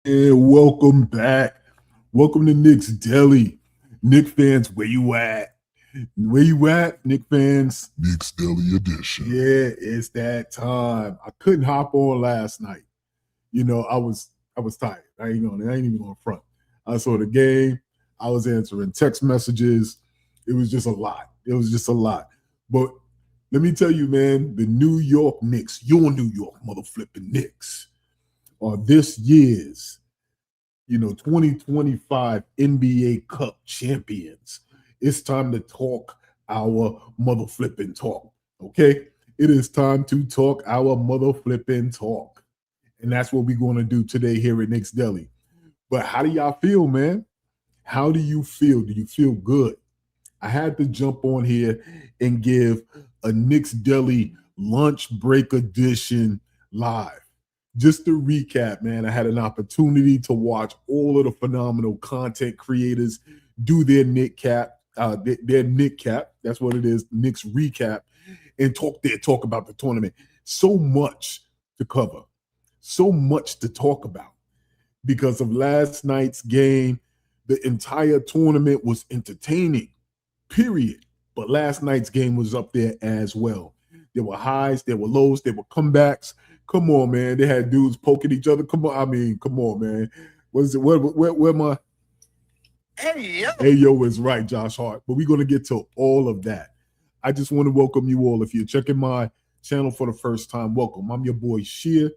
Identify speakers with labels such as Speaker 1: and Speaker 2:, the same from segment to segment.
Speaker 1: And welcome back. Welcome to Knicks Deli. Knick fans, where you at? Where you at, Knick fans?
Speaker 2: Knicks Deli Edition.
Speaker 1: Yeah, it's that time. I couldn't hop on last night. I was tired. I ain't even going front. I saw the game. I was answering text messages. It was just a lot. It was just a lot. But let me tell you, man, the New York Knicks, your New York mother flipping Knicks, are this year's 2025 NBA Cup champions. It's time to talk our mother flipping talk. Okay? It is time to talk our mother flipping talk. And that's what we're going to do today here at Knicks Deli. But how do y'all feel, man? How do you feel? Do you feel good? I had to jump on here and give a Knicks Deli lunch break edition live. Just to recap, man, I had an opportunity to watch all of the phenomenal content creators do their Nick cap, their Nick cap. That's what it is, Knicks recap, and talk about the tournament. So much to cover, so much to talk about because of last night's game. The entire tournament was entertaining, period. But last night's game was up there as well. There were highs, there were lows, there were comebacks. Come on, man. They had dudes poking each other. Come on. I mean, come on, man. What is it? Where my Hey yo is right, Josh Hart. But we're gonna get to all of that. I just want to welcome you all. If you're checking my channel for the first time, welcome. I'm your boy Sheer.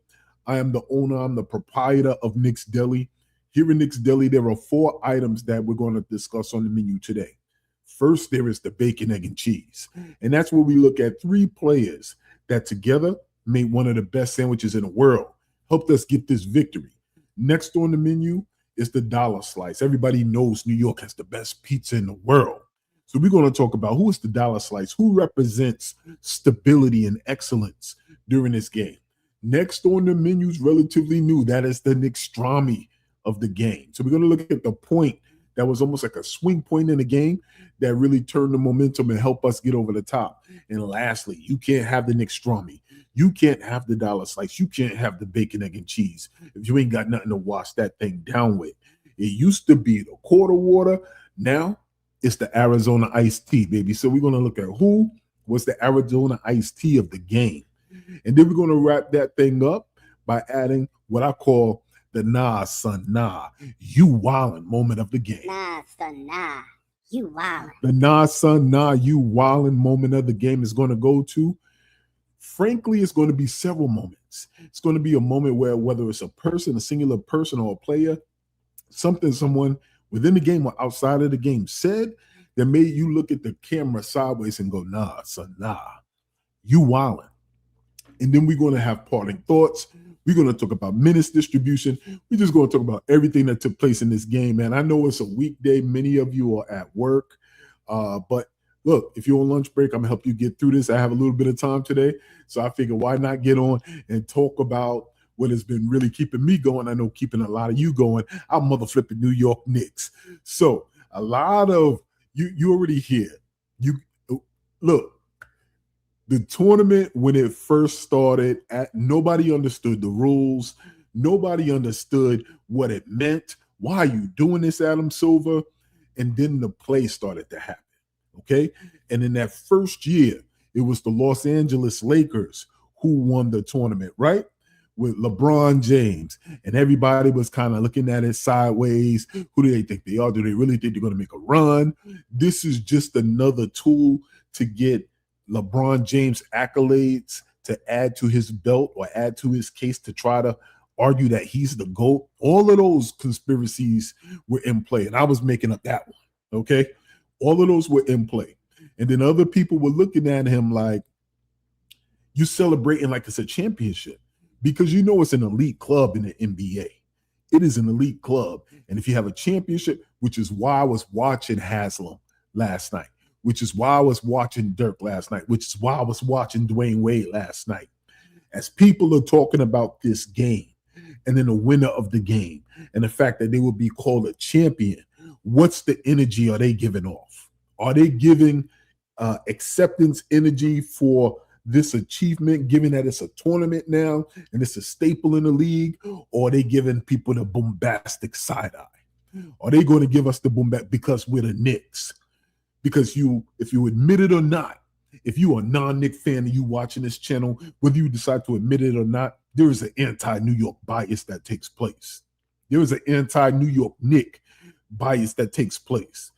Speaker 1: I am the owner, I'm the proprietor of Knicks Deli. Here in Knicks Deli, there are 4 items that we're going to discuss on the menu today. First, there is the bacon, egg, and cheese. And that's where we look at 3 players that together made one of the best sandwiches in the world, helped us get this victory. Next on the menu is the dollar slice. Everybody knows New York has the best pizza in the world. So we're going to talk about who is the dollar slice, who represents stability and excellence during this game. Next on the menu is relatively new. That is the Nickstrami of the game. So we're going to look at the point that was almost like a swing point in the game that really turned the momentum and helped us get over the top. And lastly, you can't have the Nickstrami. You can't have the dollar slice. You can't have the bacon, egg, and cheese if you ain't got nothing to wash that thing down with. It used to be the quarter water. Now it's the Arizona iced tea, baby. So we're going to look at who was the Arizona iced tea of the game. And then we're going to wrap that thing up by adding what I call the nah, son, nah, you wildin' moment of the game.
Speaker 3: Nah, son, nah, you wildin'.
Speaker 1: The nah, son, nah, you wildin' moment of the game is going to go to, frankly, it's going to be several moments. It's going to be a moment where whether it's a person, a singular person, or a player, something someone within the game or outside of the game said that made you look at the camera sideways and go, nah, son, nah, you wildin'. And then we're going to have parting thoughts. We're going to talk about minutes distribution. We're just going to talk about everything that took place in this game, man. I know it's a weekday. Many of you are at work. But look, if you're on lunch break, I'm going to help you get through this. I have a little bit of time today. So I figure why not get on and talk about what has been really keeping me going. I know keeping a lot of you going. I'm mother flipping New York Knicks. So a lot of you already here. You look. The tournament, when it first started, nobody understood the rules. Nobody understood what it meant. Why are you doing this, Adam Silver? And then the play started to happen, okay? And in that first year, it was the Los Angeles Lakers who won the tournament, right? With LeBron James. And everybody was kind of looking at it sideways. Who do they think they are? Do they really think they're going to make a run? This is just another tool to get LeBron James accolades to add to his belt or add to his case to try to argue that he's the GOAT. All of those conspiracies were in play. And I was making up that one. Okay. All of those were in play. And then other people were looking at him like, you celebrating like it's a championship because you know it's an elite club in the NBA. It is an elite club. And if you have a championship, which is why I was watching Haslam last night, which is why I was watching Dirk last night, which is why I was watching Dwayne Wade last night. As people are talking about this game and then the winner of the game and the fact that they will be called a champion, what's the energy are they giving off? Are they giving acceptance energy for this achievement, given that it's a tournament now and it's a staple in the league, or are they giving people the bombastic side eye? Are they going to give us the bombastic because we're the Knicks? Because if you admit it or not, if you are a non-Knick fan and you watching this channel, whether you decide to admit it or not, there is an anti-New York bias that takes place. There is an anti-New York Knick bias that takes place.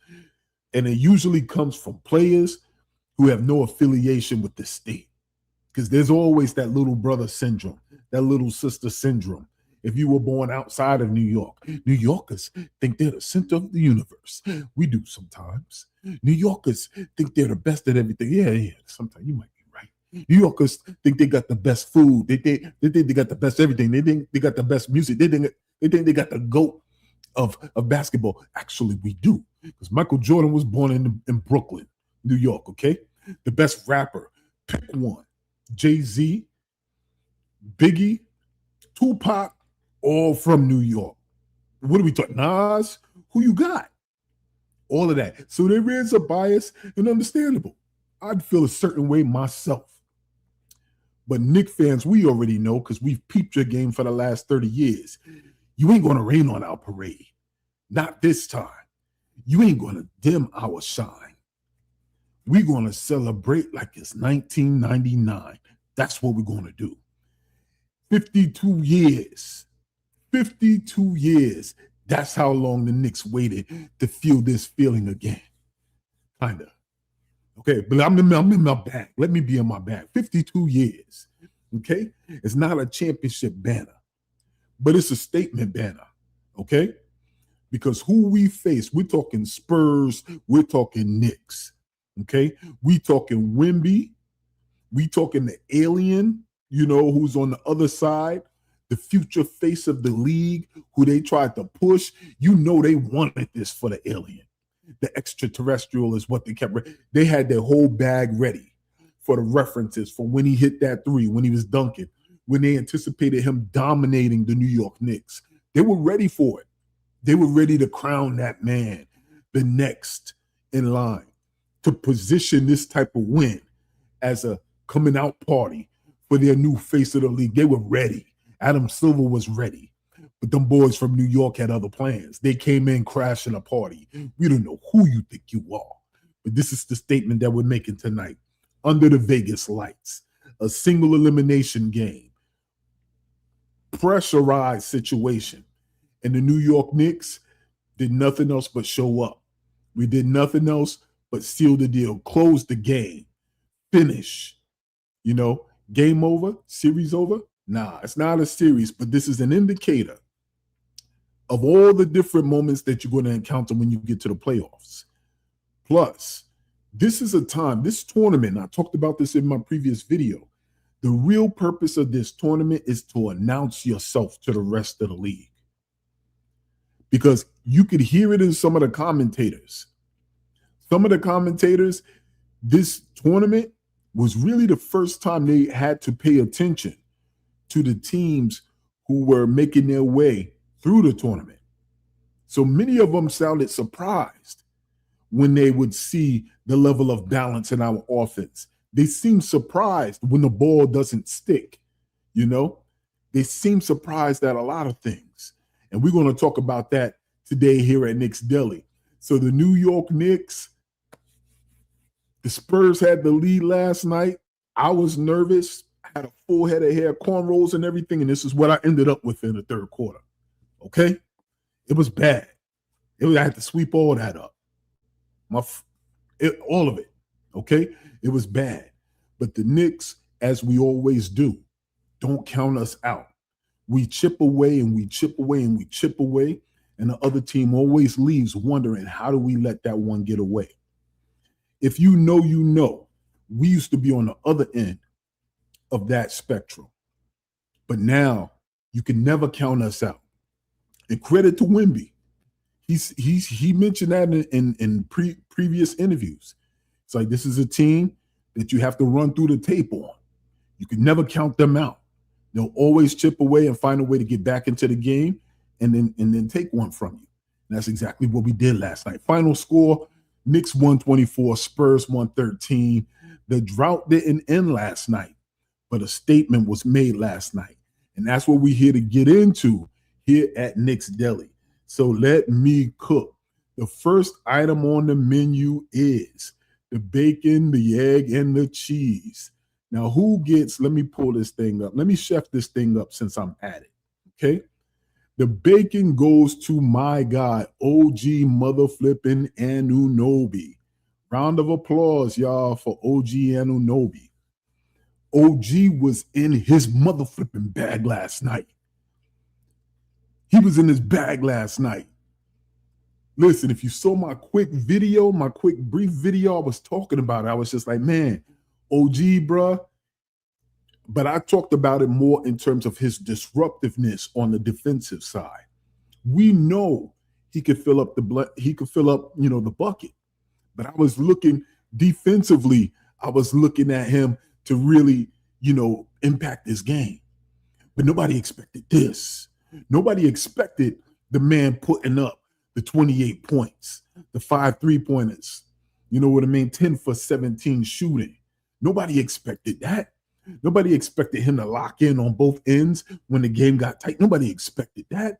Speaker 1: And it usually comes from players who have no affiliation with the state. Because there's always that little brother syndrome, that little sister syndrome. If you were born outside of New York, New Yorkers think they're the center of the universe. We do sometimes. New Yorkers think they're the best at everything. Yeah, sometimes you might be right. New Yorkers think they got the best food. They think they got the best everything. They think they got the best music. They think they got the GOAT of basketball. Actually, we do. Because Michael Jordan was born in Brooklyn, New York, okay? The best rapper, pick one. Jay-Z, Biggie, Tupac, all from New York. What are we talking? Nas? Who you got? All of that. So there is a bias, and understandable. I'd feel a certain way myself. But Knicks fans, we already know because we've peeped your game for the last 30 years. You ain't going to rain on our parade. Not this time. You ain't going to dim our shine. We're going to celebrate like it's 1999. That's what we're going to do. 52 years. 52 years. That's how long the Knicks waited to feel this feeling again. Kind of. Okay, but I'm in my bag. Let me be in my bag. 52 years. Okay? It's not a championship banner, but it's a statement banner. Okay? Because who we face, we're talking Spurs, we're talking Knicks. Okay? We talking Wemby, we talking the alien, who's on the other side, the future face of the league, who they tried to push. They wanted this for the alien. The extraterrestrial is what they kept. They had their whole bag ready for the references for when he hit that three, when he was dunking, when they anticipated him dominating the New York Knicks. They were ready for it. They were ready to crown that man, the next in line, to position this type of win as a coming out party for their new face of the league. They were ready. Adam Silver was ready. But them boys from New York had other plans. They came in crashing a party. We don't know who you think you are. But this is the statement that we're making tonight. Under the Vegas lights, a single elimination game, pressurized situation. And the New York Knicks did nothing else but show up. We did nothing else but seal the deal, close the game, finish. Game over, series over? Nah, it's not a series, but this is an indicator of all the different moments that you're going to encounter when you get to the playoffs. Plus, this is a time, this tournament, I talked about this in my previous video, the real purpose of this tournament is to announce yourself to the rest of the league. Because you could hear it in some of the commentators. Some of the commentators, this tournament was really the first time they had to pay attention to the teams who were making their way through the tournament. So many of them sounded surprised when they would see the level of balance in our offense. They seem surprised when the ball doesn't stick, They seem surprised at a lot of things. And we're going to talk about that today here at Knicks Deli. So the New York Knicks, the Spurs had the lead last night. I was nervous. I had a full head of hair, cornrows and everything, and this is what I ended up with in the third quarter. Okay? It was bad. I had to sweep all that up. All of it. Okay? It was bad. But the Knicks, as we always do, don't count us out. We chip away and we chip away and we chip away, and the other team always leaves wondering, how do we let that one get away? If you know, we used to be on the other end of that spectrum. But now you can never count us out. And credit to Wemby. He mentioned that in previous interviews. It's like, this is a team that you have to run through the tape on. You can never count them out. They'll always chip away and find a way to get back into the game and then take one from you. And that's exactly what we did last night. Final score, Knicks 124, Spurs 113. The drought didn't end last night, but a statement was made last night. And that's what we're here to get into here at Knicks Deli. So let me cook. The first item on the menu is the bacon, the egg, and the cheese. Now, who gets, let me pull this thing up. Let me chef this thing up since I'm at it, okay? The bacon goes to my guy, OG mother flipping Anunoby. Round of applause, y'all, for OG Anunoby. OG was in his mother flipping bag last night. He was in his bag last night. Listen, if you saw my quick brief video, I was talking about it. I was just like, man, OG, bruh. But I talked about it more in terms of his disruptiveness on the defensive side. We know he could fill up the bucket. But I was looking defensively, I was looking at him to really, impact this game. But nobody expected this. Nobody expected the man putting up the 28 points, the 5 3-pointers, 10 for 17 shooting. Nobody expected that. Nobody expected him to lock in on both ends when the game got tight. Nobody expected that.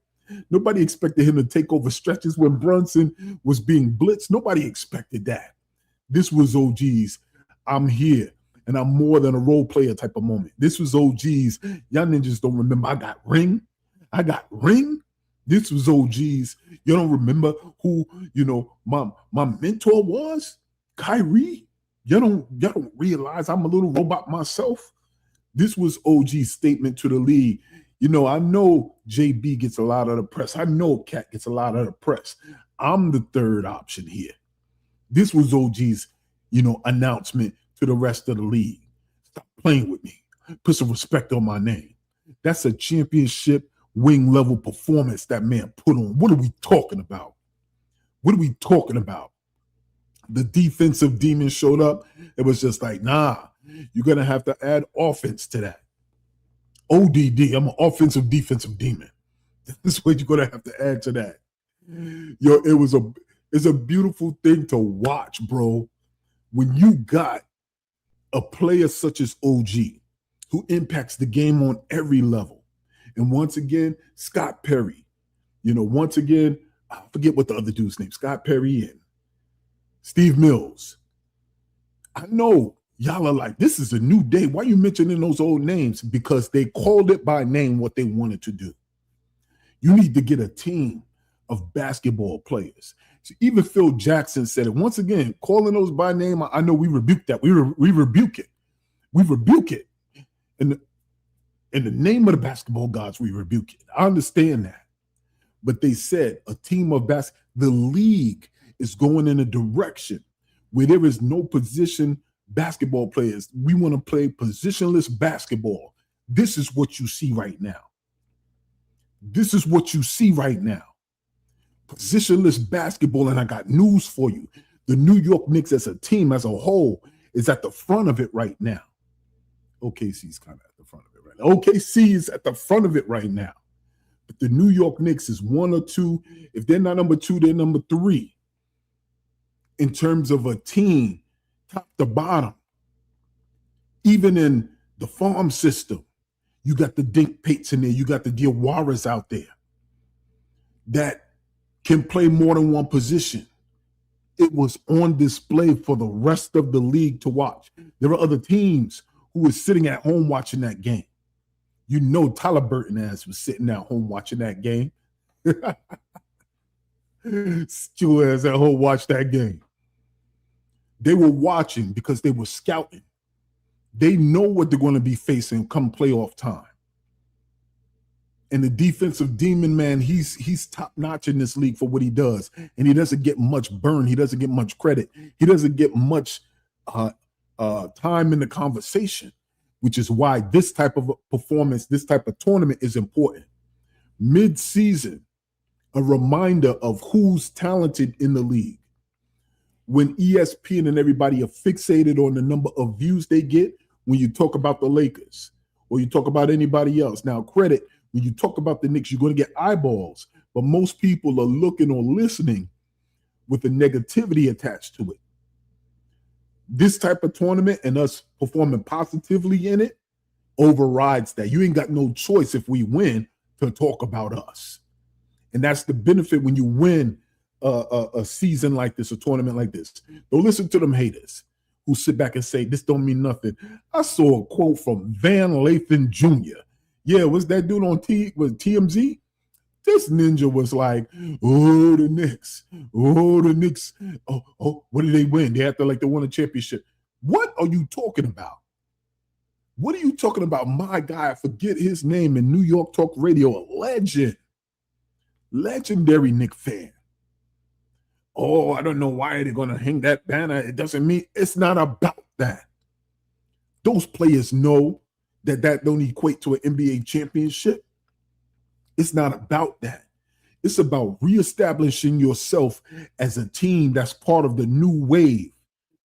Speaker 1: Nobody expected him to take over stretches when Brunson was being blitzed. Nobody expected that. This was OG's, I'm here, and I'm more than a role player type of moment. This was OG's, y'all ninjas don't remember, I got ring. This was OG's, you don't remember who, my mentor was? Kyrie? Y'all don't realize I'm a little robot myself? This was OG's statement to the league. I know JB gets a lot of the press. I know Cat gets a lot of the press. I'm the third option here. This was OG's, announcement to the rest of the league. Stop playing with me. Put some respect on my name. That's a championship wing level performance that man put on. What are we talking about? The defensive demon showed up. It was just like, nah, you're going to have to add offense to that. ODD, I'm an offensive defensive demon. This is what you're going to have to add to that. Yo, it's a beautiful thing to watch, bro. When you got a player such as OG who impacts the game on every level. And once again, Scott Perry, once again, I forget what the other dude's name, Scott Perry and Steve Mills. I know y'all are like, this is a new day. Why are you mentioning those old names? Because they called it by name what they wanted to do. You need to get a team of basketball players. So even Phil Jackson said it. Once again, calling those by name, I know we rebuke that. We rebuke it. We rebuke it. In the name of the basketball gods, we rebuke it. I understand that. But they said a team of the league is going in a direction where there is no position basketball players. We want to play positionless basketball. This is what you see right now. Positionless basketball, and I got news for you. The New York Knicks as a team, as a whole, is at the front of it right now. OKC's kind of at the front of it right now. OKC is at the front of it right now. But the New York Knicks is 1 or 2. If they're not number 2, they're number 3. In terms of a team, top to bottom. Even in the farm system, you got the Dink Pates in there. You got the Diawaras out there that can play more than one position. It was on display for the rest of the league to watch. There are other teams who were sitting at home watching that game. Tyler Burton ass was sitting at home watching that game. Stu ass at home watched that game. They were watching because they were scouting. They know what they're going to be facing come playoff time. And the defensive demon, man, he's top notch in this league for what he does. And he doesn't get much burn. He doesn't get much credit. He doesn't get much time in the conversation, which is why this type of performance, this type of tournament is important. Mid-season, a reminder of who's talented in the league. When ESPN and everybody are fixated on the number of views they get when you talk about the Lakers or you talk about anybody else. Now, credit, when you talk about the Knicks, you're going to get eyeballs, but most people are looking or listening with the negativity attached to it. This type of tournament and us performing positively in it overrides that. You ain't got no choice if we win to talk about us. And that's the benefit when you win a season like this, a tournament like this. Don't listen to them haters who sit back and say, this don't mean nothing. I saw a quote from Van Lathan Jr. Yeah, was that dude on TMZ? This ninja was like, oh, the Knicks. Oh, the Knicks. Oh, what did they win? They acted like they won a championship. What are you talking about? What are you talking about? My guy, I forget his name in New York Talk Radio, a legend. Legendary Knicks fan. Oh, I don't know why they're going to hang that banner. It doesn't mean, it's not about that. Those players know that don't equate to an NBA championship. It's not about that. It's about reestablishing yourself as a team that's part of the new wave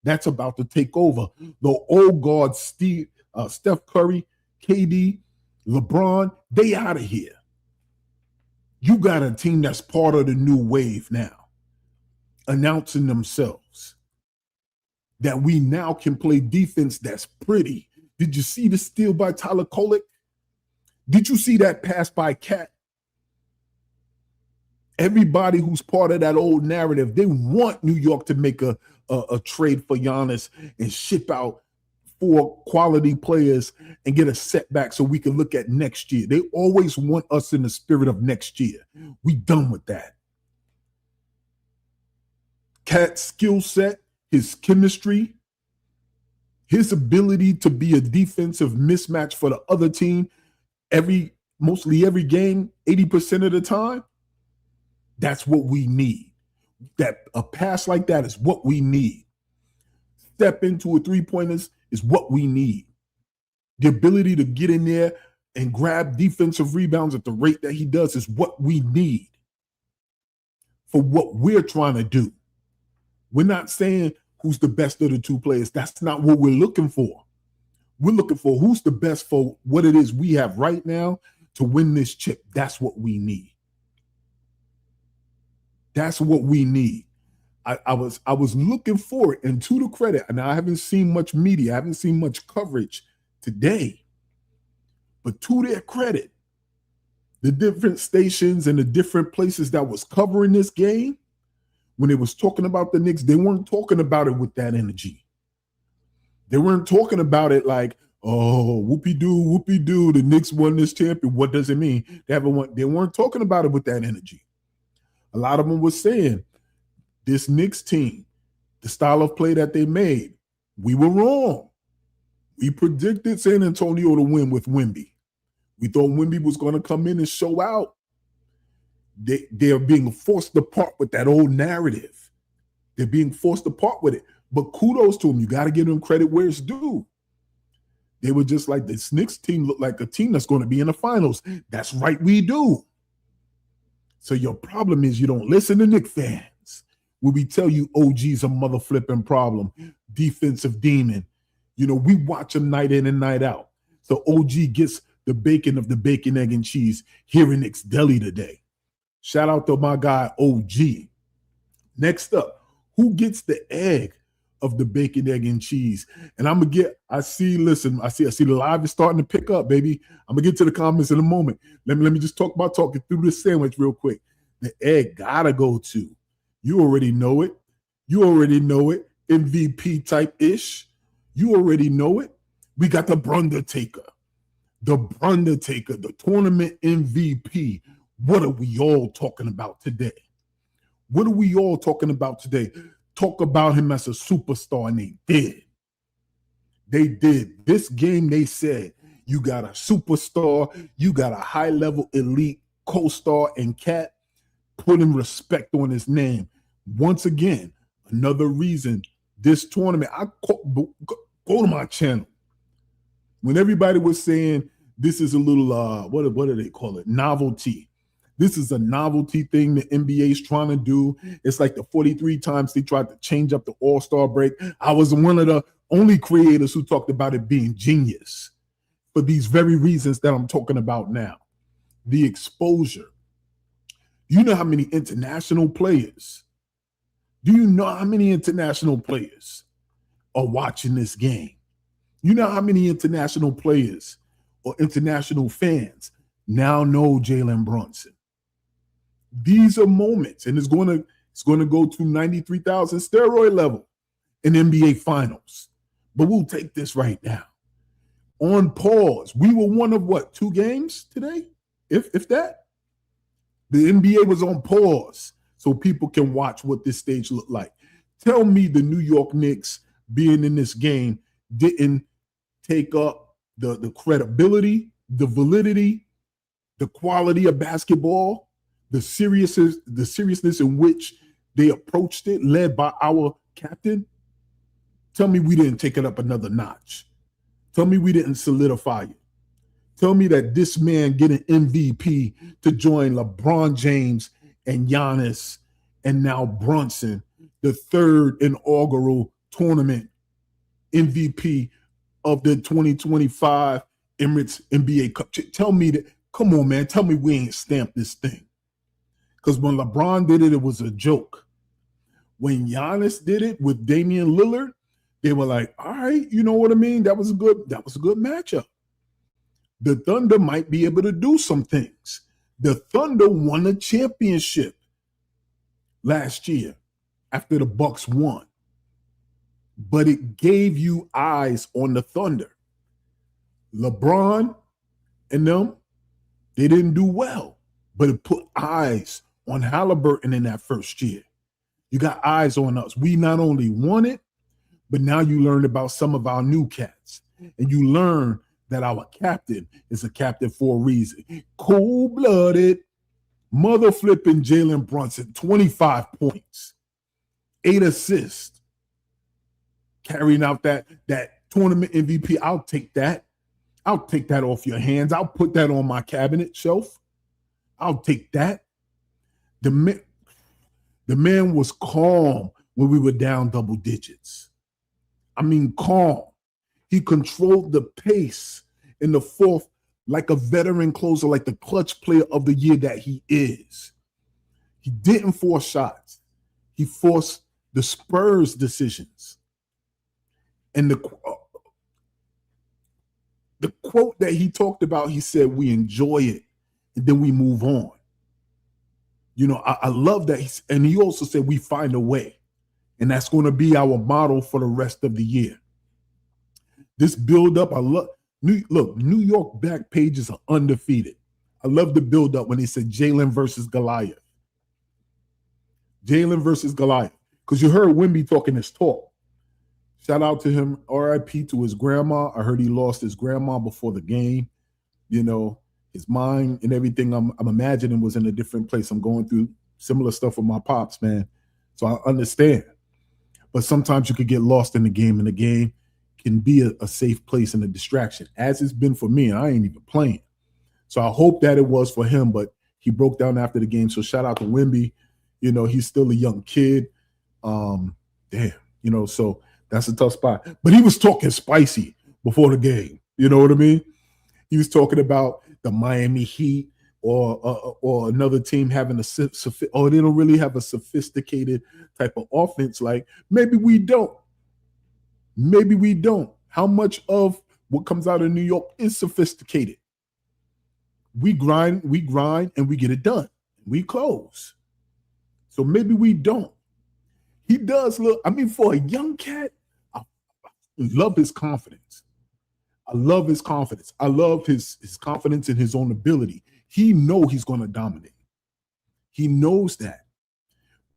Speaker 1: that's about to take over. The old guard, Steph Curry, KD, LeBron, they out of here. You got a team that's part of the new wave now, announcing themselves that we now can play defense that's pretty. Did you see the steal by Tyler Kolek? Did you see that pass by Cat? Everybody who's part of that old narrative, they want New York to make a trade for Giannis and ship out 4 quality players and get a setback so we can look at next year. They always want us in the spirit of next year. We done with that. Cat's skill set, his chemistry, his ability to be a defensive mismatch for the other team mostly every game, 80% of the time. That's what we need. That a pass like that is what we need. Step into a three-pointers is what we need. The ability to get in there and grab defensive rebounds at the rate that he does is what we need for what we're trying to do. We're not saying who's the best of the 2 players. That's not what we're looking for. We're looking for who's the best for what it is we have right now to win this chip. That's what we need. That's what we need. I was looking for it, and to the credit, and I haven't seen much media, I haven't seen much coverage today, but to their credit, the different stations and the different places that was covering this game, when they was talking about the Knicks, they weren't talking about it with that energy. They weren't talking about it like, oh, whoopee-doo, the Knicks won this champion. What does it mean? They weren't talking about it with that energy. A lot of them was saying, this Knicks team, the style of play that they made, we were wrong. We predicted San Antonio to win with Wemby. We thought Wemby was going to come in and show out. They're being forced apart with that old narrative. They're being forced apart with it. But kudos to them. You got to give them credit where it's due. They were just like, this Knicks team looked like a team that's going to be in the finals. That's right, we do. So your problem is you don't listen to Knicks fans. When we tell you OG's a mother flipping problem, defensive demon, we watch him night in and night out. So OG gets the bacon of the bacon, egg, and cheese here in Knicks Deli today. Shout out to my guy OG. Next up, who gets the egg of the bacon, egg, and cheese? And I see the live is starting to pick up, baby. I'm gonna get to the comments in a moment. Let me just talk about talking through this sandwich real quick. The egg gotta go to. You already know it. MVP type-ish. You already know it. We got the Brundertaker. The tournament MVP. What are we all talking about today? Talk about him as a superstar, and they did. They did. This game, they said, you got a superstar, you got a high-level elite co-star and Cat, putting respect on his name. Once again, another reason this tournament, go to my channel. When everybody was saying this is a little, what do they call it? Novelty. This is a novelty thing the NBA is trying to do. It's like the 43 times they tried to change up the All-Star break. I was one of the only creators who talked about it being genius for these very reasons that I'm talking about now. The exposure. You know how many international players? Do you know how many international players are watching this game. You know how many international players or international fans now know Jalen Brunson. These are moments, and it's going to go to 93,000 steroid level in NBA Finals. But we'll take this right now. On pause. We were one of what, 2 games today? If that. The NBA was on pause so people can watch what this stage looked like. Tell me the New York Knicks being in this game didn't take up the credibility, the validity, the quality of basketball, the seriousness in which they approached it, led by our captain. Tell me we didn't take it up another notch. Tell me we didn't solidify it. Tell me that this man getting MVP to join LeBron James and Giannis and now Brunson, the 3rd inaugural tournament MVP of the 2025 Emirates NBA Cup. Tell me that, come on, man. Tell me we ain't stamped this thing. Because when LeBron did it, it was a joke. When Giannis did it with Damian Lillard, they were like, all right, you know what I mean? That was a good matchup. The Thunder might be able to do some things. The Thunder won a championship last year after the Bucks won. But it gave you eyes on the Thunder. LeBron and them, they didn't do well, but it put eyes on Halliburton in that first year. You got eyes on us. We not only won it, but now you learned about some of our new cats. And you learn that our captain is a captain for a reason. Cold-blooded, mother-flipping Jalen Brunson, 25 points, 8 assists, carrying out that tournament MVP. I'll take that. I'll take that off your hands. I'll put that on my cabinet shelf. I'll take that. The man was calm when we were down double digits. I mean, calm. He controlled the pace in the 4th like a veteran closer, like the clutch player of the year that he is. He didn't force shots. He forced the Spurs decisions. And the quote that he talked about, he said, we enjoy it and then we move on. You know, I love that. And he also said, we find a way. And that's going to be our model for the rest of the year. This build-up, I love. New York back pages are undefeated. I love the build-up when he said Jalen versus Goliath. Jalen versus Goliath. Because you heard Wemby talking his talk. Shout out to him, RIP to his grandma. I heard he lost his grandma before the game. You know, his mind and everything I'm imagining was in a different place. I'm going through similar stuff with my pops, man. So I understand. But sometimes you could get lost in the game, and the game can be a safe place and a distraction, as it's been for me. I ain't even playing. So I hope that it was for him, but he broke down after the game. So shout out to Wemby. You know, he's still a young kid. Damn, you know, so that's a tough spot. But he was talking spicy before the game. You know what I mean? He was talking about the Miami Heat or another team having they don't really have a sophisticated type of offense. Like, maybe we don't. Maybe we don't. How much of what comes out of New York is sophisticated? We grind, and we get it done. We close. So maybe we don't. He does look, I mean, for a young cat, I love his confidence. I love his confidence. I love his confidence in his own ability. He knows he's going to dominate. He knows that.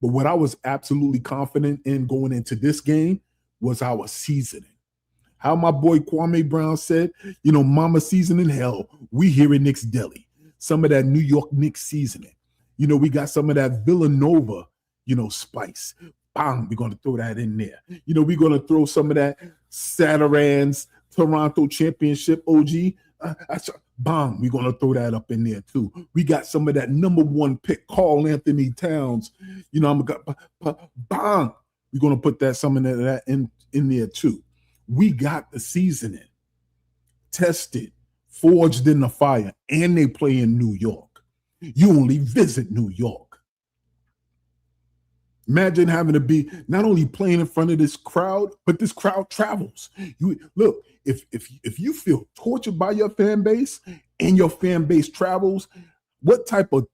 Speaker 1: But what I was absolutely confident in going into this game was our seasoning. How my boy Kwame Brown said, you know, mama seasoning, hell, we here in Knicks Deli. Some of that New York Knicks seasoning. You know, we got some of that Villanova, you know, spice. Bang, we're going to throw that in there. You know, we're going to throw some of that Sataran's Toronto Championship OG. Bang, we're going to throw that up in there too. We got some of that #1 pick, Karl Anthony Towns. You know, bang. We're going to put some of that in there too. We got the seasoning, tested, forged in the fire, and they play in New York. You only visit New York. Imagine having to be not only playing in front of this crowd, but this crowd travels. You look, if you feel tortured by your fan base and your fan base travels, what type of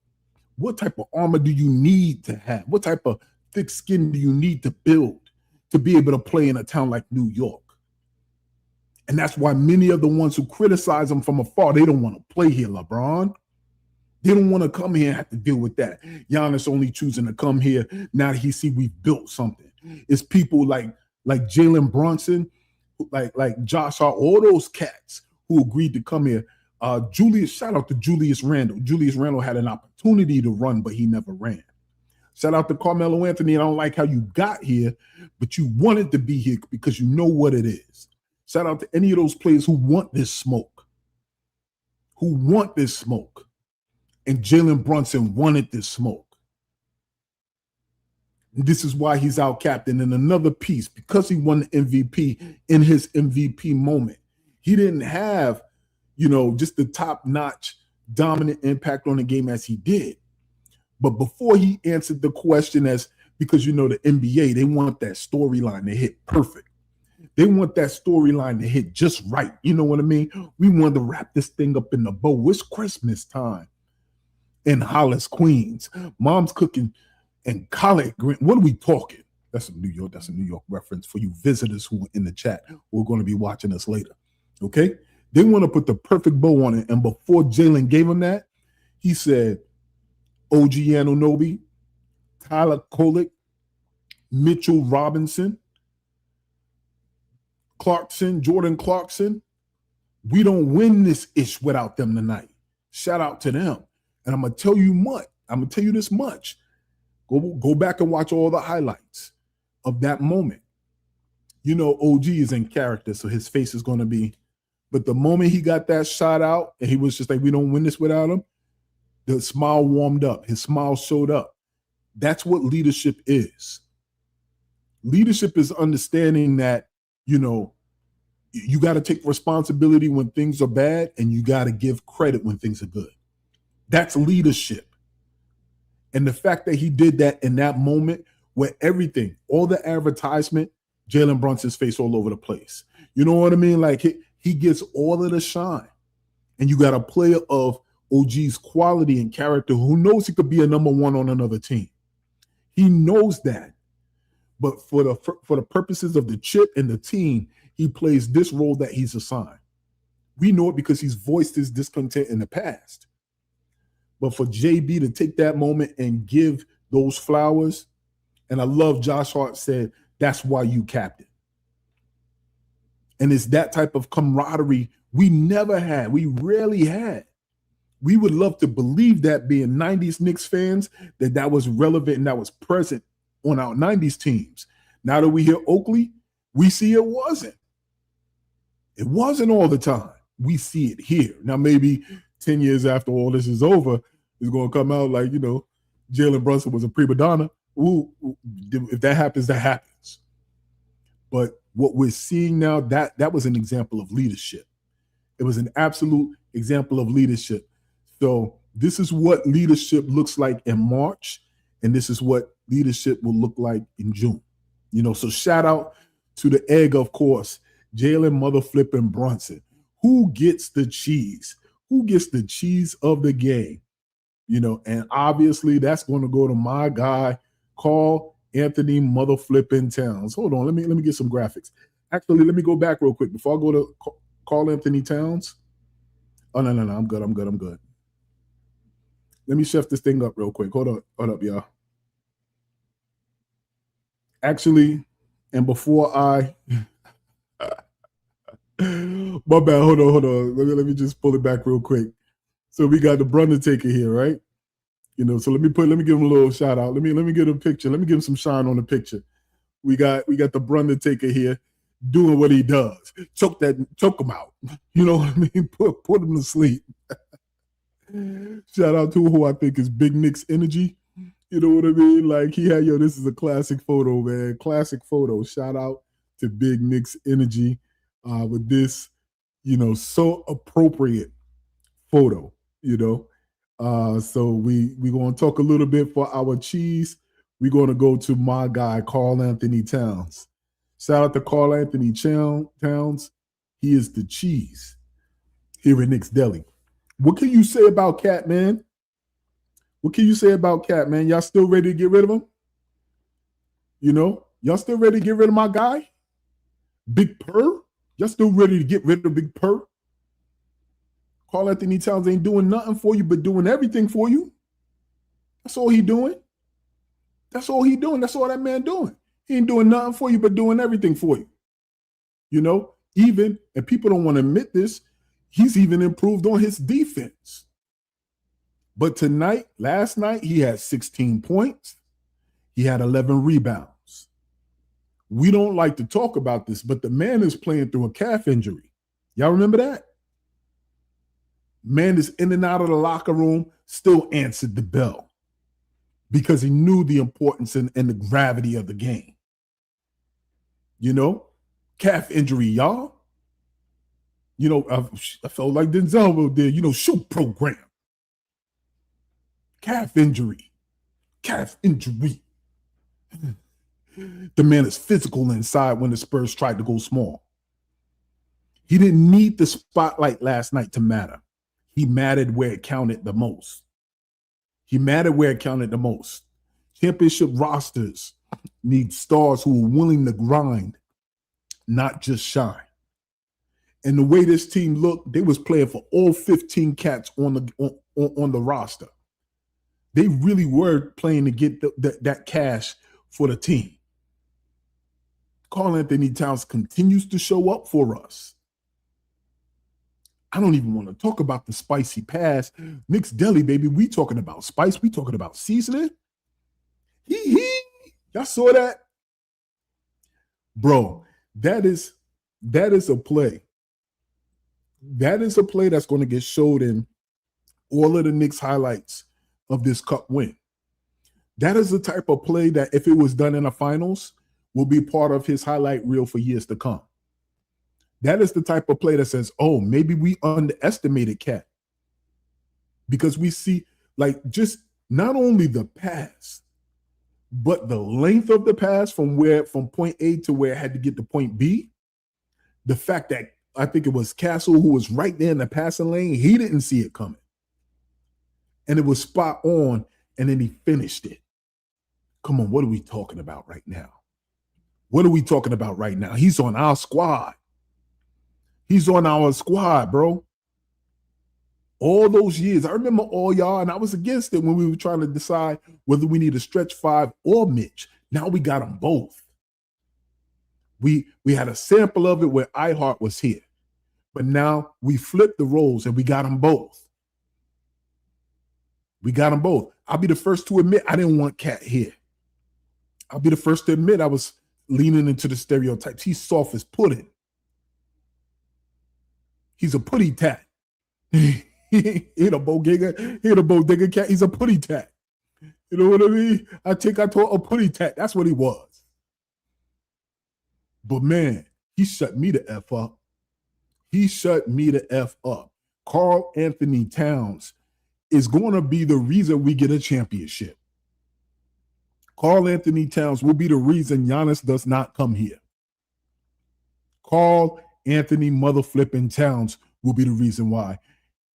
Speaker 1: armor do you need to have? What type of thick skin do you need to build to be able to play in a town like New York? And that's why many of the ones who criticize him from afar, they don't want to play here, LeBron. They don't want to come here and have to deal with that. Giannis only choosing to come here now that he see we've built something. It's people like Jalen Brunson, like Josh Hart, all those cats who agreed to come here. Shout out to Julius Randle. Julius Randle had an opportunity to run, but he never ran. Shout out to Carmelo Anthony. I don't like how you got here, but you wanted to be here because you know what it is. Shout out to any of those players who want this smoke. And Jalen Brunson wanted this smoke. And this is why he's our captain. And another piece, because he won the MVP in his MVP moment, he didn't have, just the top-notch dominant impact on the game as he did. But before he answered the question because the NBA, they want that storyline to hit perfect. They want that storyline to hit just right. You know what I mean? We want to wrap this thing up in the bow. It's Christmas time in Hollis, Queens. Mom's cooking and Kolek. What are we talking? That's a New York reference for you visitors who are in the chat who are going to be watching us later. Okay? They want to put the perfect bow on it. And before Jalen gave him that, he said, OG Anunoby, Tyler Kolek, Mitchell Robinson, Jordan Clarkson, we don't win this ish without them tonight. Shout out to them. And I'm going to tell you this much. Go back and watch all the highlights of that moment. OG is in character, so his face is going to be. But the moment he got that shot out and he was just like, we don't win this without him, the smile warmed up. His smile showed up. That's what leadership is. Leadership is understanding that, you got to take responsibility when things are bad and you got to give credit when things are good. That's leadership. And the fact that he did that in that moment where everything, all the advertisement, Jalen Brunson's face all over the place. You know what I mean? Like he gets all of the shine. And you got a player of OG's quality and character who knows he could be a number one on another team. He knows that. But for the purposes of the chip and the team, he plays this role that he's assigned. We know it because he's voiced his discontent in the past. But for JB to take that moment and give those flowers, and I love Josh Hart said, that's why you captain. And it's that type of camaraderie we never had. We rarely had. We would love to believe that being 90s Knicks fans, that was relevant and that was present on our 90s teams. Now that we hear Oakley, we see it wasn't. It wasn't all the time. We see it here. Now, maybe 10 years after all this is over, it's going to come out like, Jalen Brunson was a prima donna. Ooh, if that happens, that happens. But what we're seeing now, that was an example of leadership. It was an absolute example of leadership. So this is what leadership looks like in March, and this is what leadership will look like in June. So shout out to the egg, of course, Jalen mother flipping Brunson. Who gets the cheese? Who gets the cheese of the game? And obviously that's going to go to my guy, Carl Anthony mother flipping Towns. Hold on, let me get some graphics. Actually, let me go back real quick before I go to Carl Anthony Towns. Oh, no, I'm good. Let me chef this thing up real quick. Hold up, y'all. Actually, and before I my bad, hold on. Let me just pull it back real quick. So we got the Brunson taker here, right? So let me give him a little shout out. Let me get a picture. Let me give him some shine on the picture. We got the Brunson taker here doing what he does. Choke him out. You know what I mean? Put him to sleep. Shout out to who I think is Big Knicks energy. You know what I mean? Like this is a classic photo, man. Classic photo. Shout out to Big Knicks energy with this, so appropriate photo, So we going to talk a little bit for our cheese. we're going to go to my guy, Karl Anthony Towns. Shout out to Karl Anthony Towns. He is the cheese here at Knicks Deli. What can you say about Cat, man? What can you say about Cat, man? Y'all still ready to get rid of him? You know, y'all still ready to get rid of my guy? Big Purr? Y'all still ready to get rid of Big Purr? Karl Anthony Towns ain't doing nothing for you but doing everything for you. That's all he doing. That's all he doing. That's all that man doing. He ain't doing nothing for you but doing everything for you. You know, even, and people don't want to admit this, he's even improved on his defense. But tonight, last night, he had 16 points. He had 11 rebounds. We don't like to talk about this, but the man is playing through a calf injury. Y'all remember that? Man is in and out of the locker room, still answered the bell because he knew the importance and the gravity of the game. You know, calf injury, y'all. You know, I felt like Denzel did, you know, shoot program. Calf injury. Calf injury. The man is physical inside when the Spurs tried to go small. He didn't need the spotlight last night to matter. He mattered where it counted the most. He mattered where it counted the most. Championship rosters need stars who are willing to grind, not just shine. And the way this team looked, they was playing for all 15 cats on the roster. They really were playing to get that cash for the team. Karl Anthony Towns continues to show up for us. I don't even want to talk about the spicy pass. Knicks Deli, baby, we talking about spice. We talking about seasoning. Y'all saw that? Bro, that is a play. That is a play that's going to get showed in all of the Knicks highlights of this cup win. That is the type of play that if it was done in the finals will be part of his highlight reel for years to come. That is the type of play that says, oh, maybe we underestimated Cat. Because we see like just not only the pass, but the length of the pass from point A to where it had to get to point B. The fact that I think it was Castle who was right there in the passing lane, he didn't see it coming. And it was spot on, and then he finished it. Come on, what are we talking about right now? What are we talking about right now? He's on our squad. He's on our squad, bro. All those years. I remember all y'all, and I was against it when we were trying to decide whether we need a stretch five or Mitch. Now we got them both. We had a sample of it where iHeart was here. But now we flipped the roles and we got them both. We got them both. I'll be the first to admit I didn't want Cat here. I'll be the first to admit I was leaning into the stereotypes. He's soft as pudding. He's a putty tat. He ain't a bodega cat. He's a putty tat. You know what I mean? I told a putty tat. That's what he was. But man, he shut me the F up. He shut me the F up. Karl Anthony Towns is going to be the reason we get a championship. Karl Anthony Towns will be the reason Giannis does not come here. Karl Anthony mother flipping Towns will be the reason why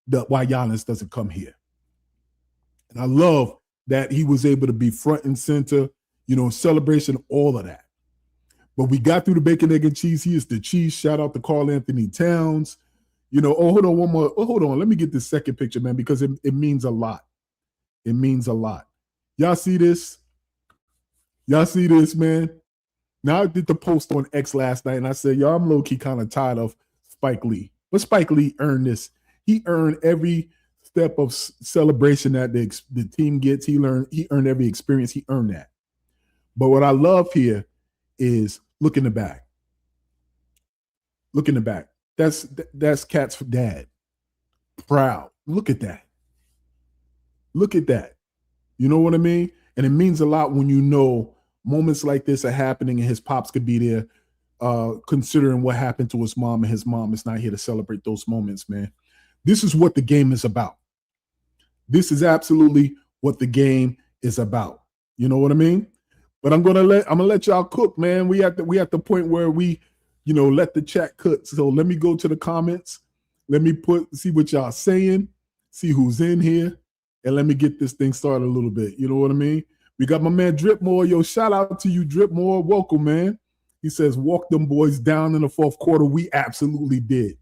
Speaker 1: Giannis doesn't come here. And I love that he was able to be front and center, you know, celebration, all of that. But we got through the bacon, egg, and cheese. He is the cheese. Shout out to Karl Anthony Towns. You know, hold on, one more. Hold on. Let me get this second picture, man, because it means a lot. It means a lot. Y'all see this? Y'all see this, man? Now, I did the post on X last night, and I said, yo, I'm low-key kind of tired of Spike Lee. But Spike Lee earned this. He earned every step of celebration that the team gets. He earned every experience. He earned that. But what I love here is look in the back. Look in the back. That's Cat's dad. Proud. Look at that. Look at that. You know what I mean? And it means a lot when you know moments like this are happening and his pops could be there, considering what happened to his mom, and his mom is not here to celebrate those moments, man. This is what the game is about. This is absolutely what the game is about. You know what I mean? But I'm gonna let y'all cook, man. We at the point where we, let the chat cook. So let me go to the comments. Let me see what y'all saying, see who's in here, and let me get this thing started a little bit. You know what I mean? We got my man Dripmore. Yo, shout out to you, Dripmore. Welcome, man. He says, walk them boys down in the fourth quarter. We absolutely did.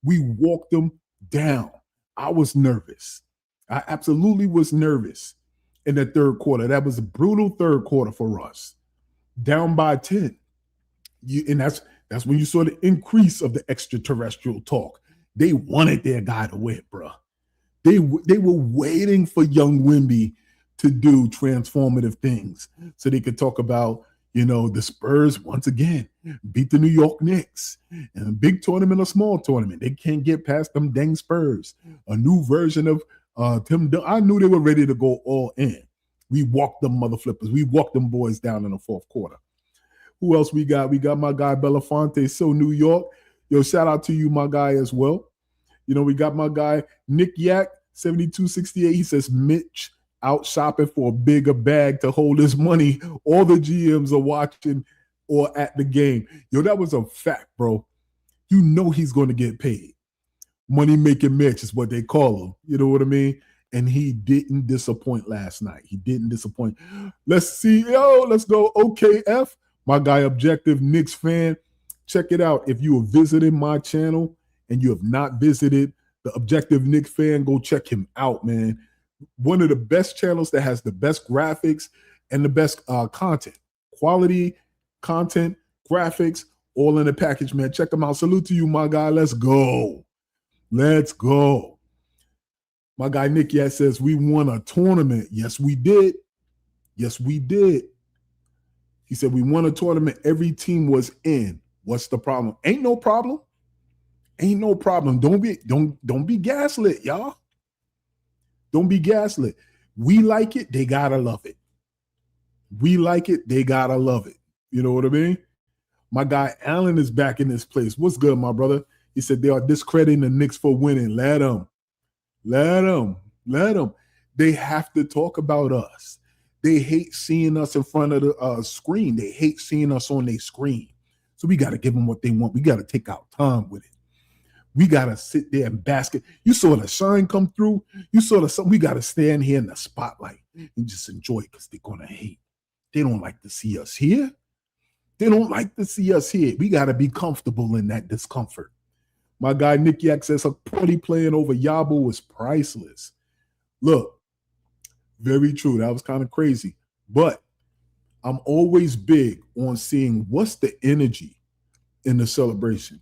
Speaker 1: We walked them down. I was nervous. I absolutely was nervous in the third quarter. That was a brutal third quarter for us. Down by 10. And that's when you saw the increase of the extraterrestrial talk. They wanted their guy to win, bro. They were waiting for young Wemby to do transformative things so they could talk about, the Spurs once again beat the New York Knicks in a big tournament, a small tournament. They can't get past them dang Spurs. A new version of Tim. I knew they were ready to go all in. We walked them mother flippers. We walked them boys down in the fourth quarter. Who else we got? We got my guy Belafonte, so New York. Yo, shout out to you, my guy, as well. We got my guy Nick Yak, 7268. He says Mitch out shopping for a bigger bag to hold his money. All the GMs are watching or at the game. Yo, that was a fact, bro. He's going to get paid. Money making Mitch is what they call him. You know what I mean? And he didn't disappoint last night. He didn't disappoint. Let's see. Let's go. OKF. My guy, Objective Knicks fan. Check it out. If you are visiting my channel and you have not visited the Objective Knicks fan, go check him out, man. One of the best channels that has the best graphics and the best content. Quality, content, graphics, all in the package, man. Check them out. Salute to you, my guy. Let's go. Let's go. My guy Nick says we won a tournament. Yes, we did. Yes, we did. He said we won a tournament. Every team was in. What's the problem? Ain't no problem. Ain't no problem. Don't be gaslit, y'all. Don't be gaslit. We like it. They gotta love it. We like it. They gotta love it. You know what I mean? My guy Allen is back in this place. What's good, my brother? He said they are discrediting the Knicks for winning. Let them. Let them. Let them. They have to talk about us. They hate seeing us in front of the screen. They hate seeing us on their screen. So we got to give them what they want. We got to take our time with it. We got to sit there and bask it. You saw the shine come through. You saw the sun. We got to stand here in the spotlight and just enjoy it because they're going to hate. They don't like to see us here. They don't like to see us here. We got to be comfortable in that discomfort. My guy Nick Yak says a party playing over Yabo was priceless. Look, very true. That was kind of crazy. But I'm always big on seeing what's the energy in the celebration.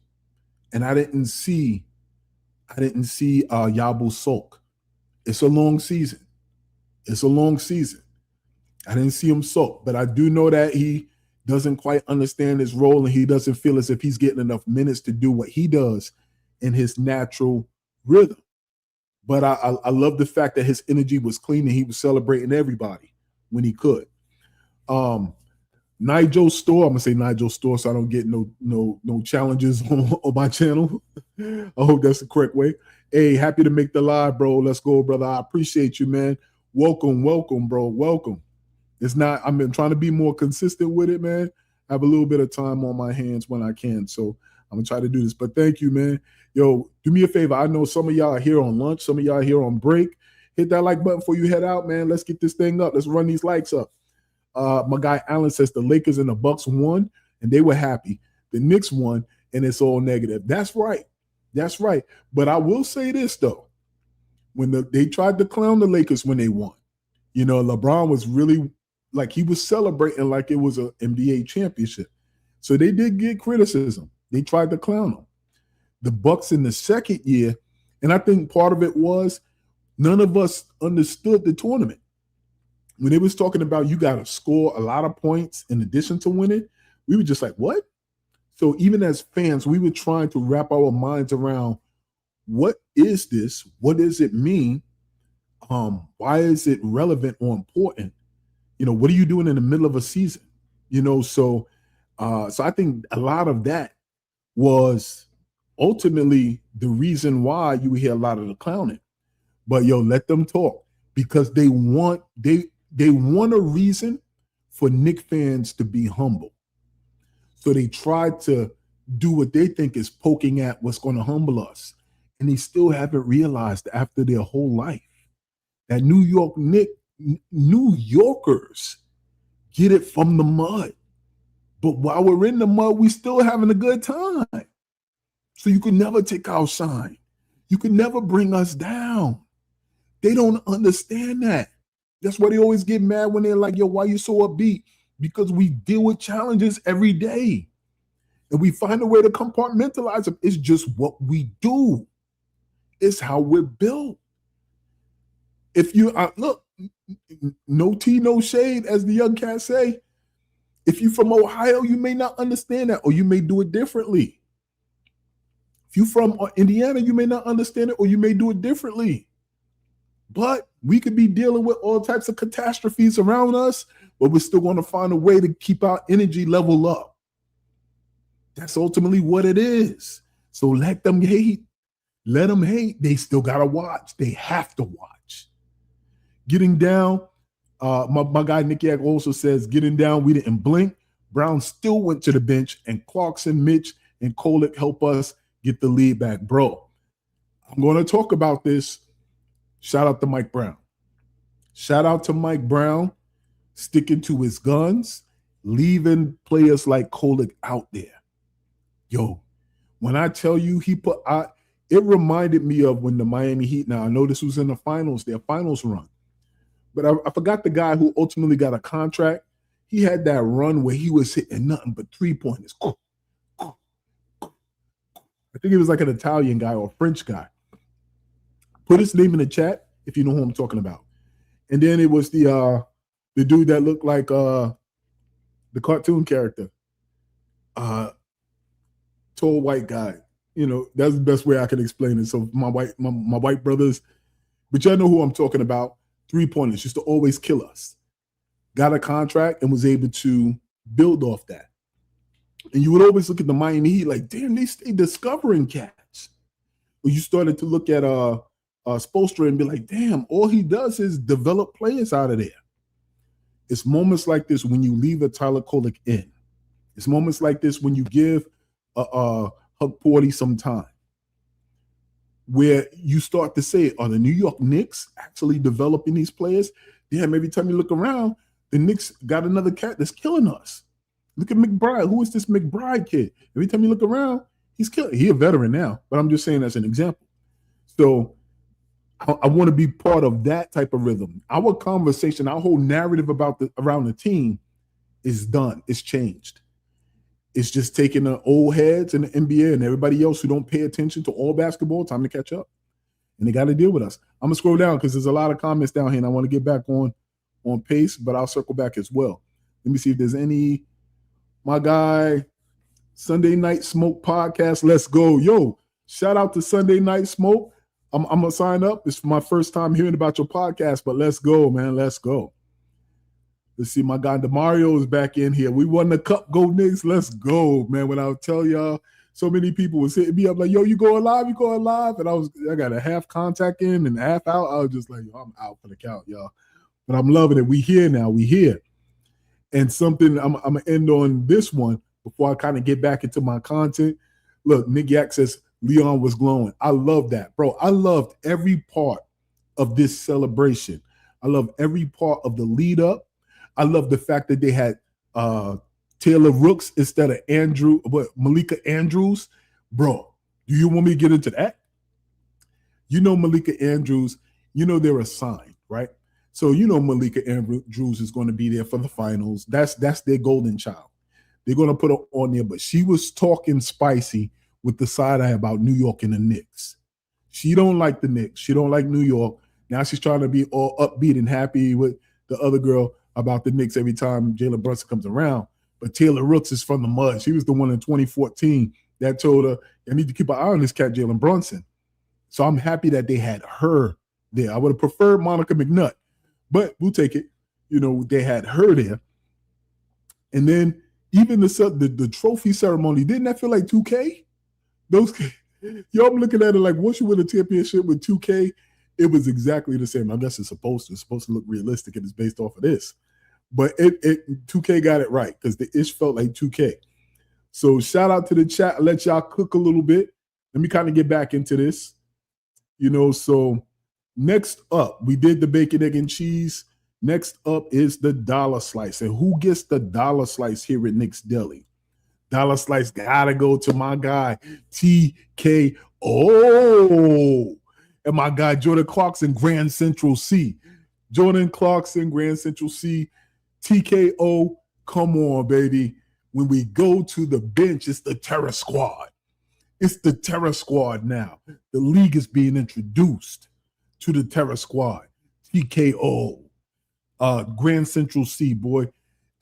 Speaker 1: And I didn't see Yabo sulk. It's a long season. It's a long season. I didn't see him sulk, but I do know that he doesn't quite understand his role and he doesn't feel as if he's getting enough minutes to do what he does in his natural rhythm. But I love the fact that his energy was clean and he was celebrating everybody when he could. Nigel Store, I'm gonna say Nigel Store so I don't get no challenges on my channel. I hope that's the correct way. Hey, happy to make the live, bro. Let's go, brother. I appreciate you, man. Welcome, bro. Welcome. I've been trying to be more consistent with it, man. I have a little bit of time on my hands when I can, so I'm gonna try to do this. But thank you, man. Yo, do me a favor. I know some of y'all are here on lunch, some of y'all are here on break. Hit that like button before you head out, man. Let's get this thing up. Let's run these likes up. My guy Allen says the Lakers and the Bucks won, and they were happy. The Knicks won, and it's all negative. That's right. That's right. But I will say this, though. When they tried to clown the Lakers when they won, LeBron was really like he was celebrating like it was an NBA championship. So they did get criticism. They tried to clown them. The Bucks in the second year, and I think part of it was none of us understood the tournament. When they was talking about you got to score a lot of points in addition to winning, we were just like, what? So even as fans, we were trying to wrap our minds around what is this? What does it mean? Why is it relevant or important? What are you doing in the middle of a season? So I think a lot of that was ultimately the reason why you hear a lot of the clowning. But let them talk because they want a reason for Knicks fans to be humble. So they try to do what they think is poking at what's going to humble us. And they still haven't realized after their whole life that New Yorkers get it from the mud. But while we're in the mud, we still having a good time. So you can never take our shine. You can never bring us down. They don't understand that. That's why they always get mad when they're like, yo, why you so upbeat? Because we deal with challenges every day. And we find a way to compartmentalize them. It's just what we do. It's how we're built. If you look, no tea, no shade, as the young cats say. If you're from Ohio, you may not understand that, or you may do it differently. If you're from Indiana, you may not understand it, or you may do it differently. But we could be dealing with all types of catastrophes around us, but we're still going to find a way to keep our energy level up. That's ultimately what it is. So let them hate. Let them hate. They still got to watch. They have to watch. Getting down, my guy Nick Yak also says, getting down, we didn't blink. Brown still went to the bench, and Clarkson, Mitch, and Kolek help us get the lead back. Bro, I'm going to talk about this. Shout out to Mike Brown. Shout out to Mike Brown sticking to his guns, leaving players like Kolek out there. Yo, when I tell you it reminded me of when the Miami Heat, now I know this was in the finals, their finals run, but I forgot the guy who ultimately got a contract. He had that run where he was hitting nothing but three-pointers. I think it was like an Italian guy or a French guy. Put his name in the chat if you know who I'm talking about. And then it was the dude that looked like the cartoon character. Tall white guy. You know, that's the best way I can explain it. So my white brothers, but y'all know who I'm talking about. Three-pointers used to always kill us. Got a contract and was able to build off that. And you would always look at the Miami Heat like, damn, they stay discovering cats. Well, you started to look at Spoelstra and be like, damn, all he does is develop players out of there. It's moments like this when you leave a Tyler Kolek in. It's moments like this when you give Hug Porty some time, where you start to say, are the New York Knicks actually developing these players? Damn, every time you look around, the Knicks got another cat that's killing us. Look at McBride. Who is this McBride kid? Every time you look around, he's killing. He's a veteran now, but I'm just saying as an example. So I want to be part of that type of rhythm. Our conversation, our whole narrative around the team is done. It's changed. It's just taking the old heads in the NBA and everybody else who don't pay attention to all basketball, time to catch up. And they got to deal with us. I'm going to scroll down because there's a lot of comments down here, and I want to get back on pace, but I'll circle back as well. Let me see if there's any. My guy, Sunday Night Smoke podcast. Let's go. Yo, shout out to Sunday Night Smoke. I'm going to sign up. It's my first time hearing about your podcast, but let's go, man. Let's go. Let's see, my guy DeMario is back in here. We won the cup, go Knicks. Let's go, man. When I tell y'all, so many people was hitting me up like, yo, you going live? You going live? And I got a half contact in and a half out. I was just like, yo, I'm out for the count, y'all. But I'm loving it. We here now. We here. And something I'm going to end on this one before I kind of get back into my content. Look, Nick Yak says Leon was glowing. I love that, bro. I loved every part of this celebration. I love every part of the lead up. I love the fact that they had Taylor Rooks instead of Malika Andrews. Bro, do you want me to get into that? You know Malika Andrews, you know they're assigned, right? So you know Malika Andrews is going to be there for the finals. That's their golden child. They're going to put her on there, but she was talking spicy with the side eye about New York and the Knicks. She don't like the Knicks. She don't like New York. Now she's trying to be all upbeat and happy with the other girl about the Knicks every time Jalen Brunson comes around. But Taylor Rooks is from the mud. She was the one in 2014 that told her, I need to keep an eye on this cat, Jalen Brunson. So I'm happy that they had her there. I would have preferred Monica McNutt, but we'll take it. You know, they had her there. And then even the trophy ceremony, didn't that feel like 2K? I'm looking at it like once you win a championship with 2K, it was exactly the same. I guess it's supposed to look realistic and it's based off of this. But 2K got it right because the ish felt like 2K. So shout out to the chat. I'll let y'all cook a little bit. Let me kind of get back into this. So next up, we did the bacon, egg, and cheese. Next up is the dollar slice. And who gets the dollar slice here at Knicks Deli? Dollar slice gotta go to my guy, TKO. And my guy, Jordan Clarkson, Grand Central C. Jordan Clarkson, Grand Central C. TKO, come on, baby. When we go to the bench, it's the terror squad. It's the terror squad now. The league is being introduced to the terror squad. TKO. Grand Central C, boy.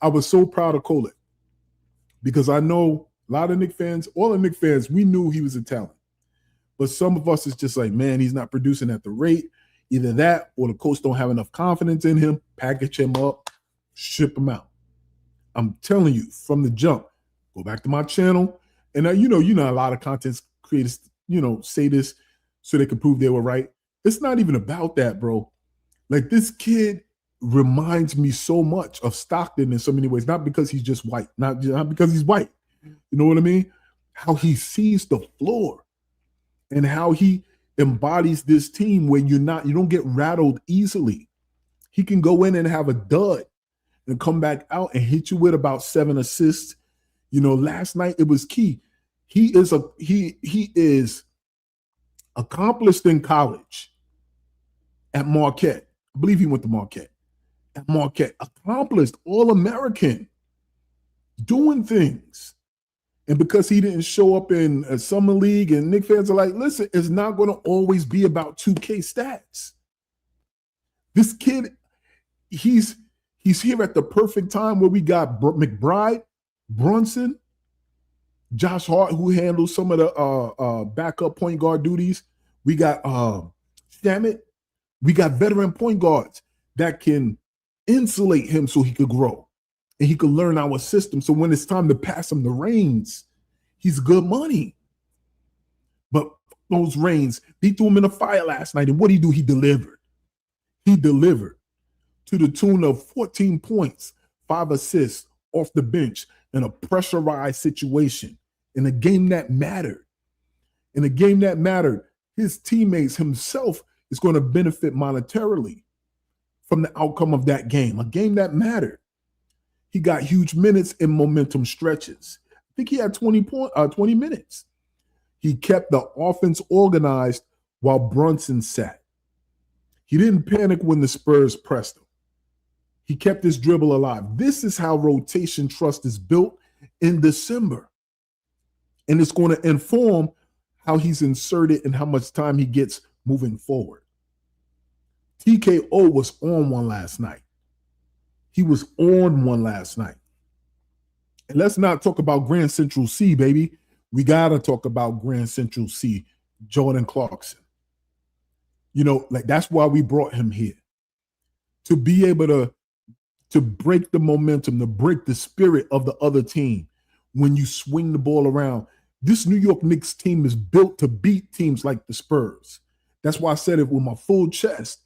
Speaker 1: I was so proud of Kolek because I know a lot of Knicks fans, all the Knicks fans, we knew he was a talent. But some of us is just like, man, he's not producing at the rate. Either that or the coach don't have enough confidence in him. Package him up, ship him out. I'm telling you from the jump. Go back to my channel. And you know, a lot of content creators, say this so they can prove they were right. It's not even about that, bro. Like, this kid reminds me so much of Stockton in so many ways, not because he's just white, not because he's white. You know what I mean? How he sees the floor and how he embodies this team where you don't get rattled easily. He can go in and have a dud and come back out and hit you with about 7 assists. Last night it was key. He is accomplished in college at Marquette. I believe he went to Marquette. At Marquette, accomplished, All-American, doing things. And because he didn't show up in a summer league, and Knicks fans are like, listen, it's not going to always be about 2K stats. This kid, he's here at the perfect time where we got McBride, Brunson, Josh Hart, who handles some of the backup point guard duties. We got Shamit. We got veteran point guards that can insulate him so he could grow and he could learn our system. So when it's time to pass him the reins, he's good money. But those reins, they threw him in the fire last night. And what did he do? He delivered. He delivered to the tune of 14 points, 5 assists off the bench in a pressurized situation in a game that mattered. In a game that mattered, his teammates, himself, is going to benefit monetarily from the outcome of that game, a game that mattered. He got huge minutes in momentum stretches. I think he had 20 minutes. He kept the offense organized while Brunson sat. He didn't panic when the Spurs pressed him. He kept his dribble alive. This is how rotation trust is built in December. And it's going to inform how he's inserted and how much time he gets moving forward. TKO was on one last night. He was on one last night. And let's not talk about Grand Central C, baby. We got to talk about Grand Central C, Jordan Clarkson. That's why we brought him here. To be able to break the momentum, to break the spirit of the other team when you swing the ball around. This New York Knicks team is built to beat teams like the Spurs. That's why I said it with my full chest.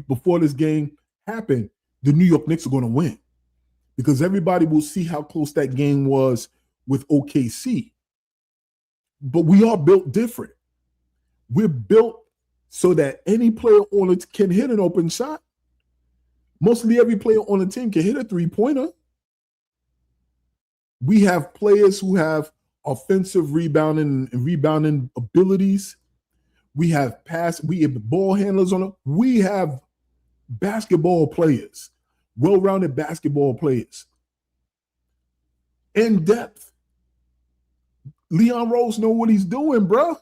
Speaker 1: Before this game happened, the New York Knicks are going to win because everybody will see how close that game was with OKC. But we are built different. We're built so that any player on it can hit an open shot. Mostly every player on the team can hit a three-pointer. We have players who have offensive rebounding abilities. We have ball handlers on it. We have basketball players, well-rounded basketball players. In depth. Leon Rose know what he's doing, bro.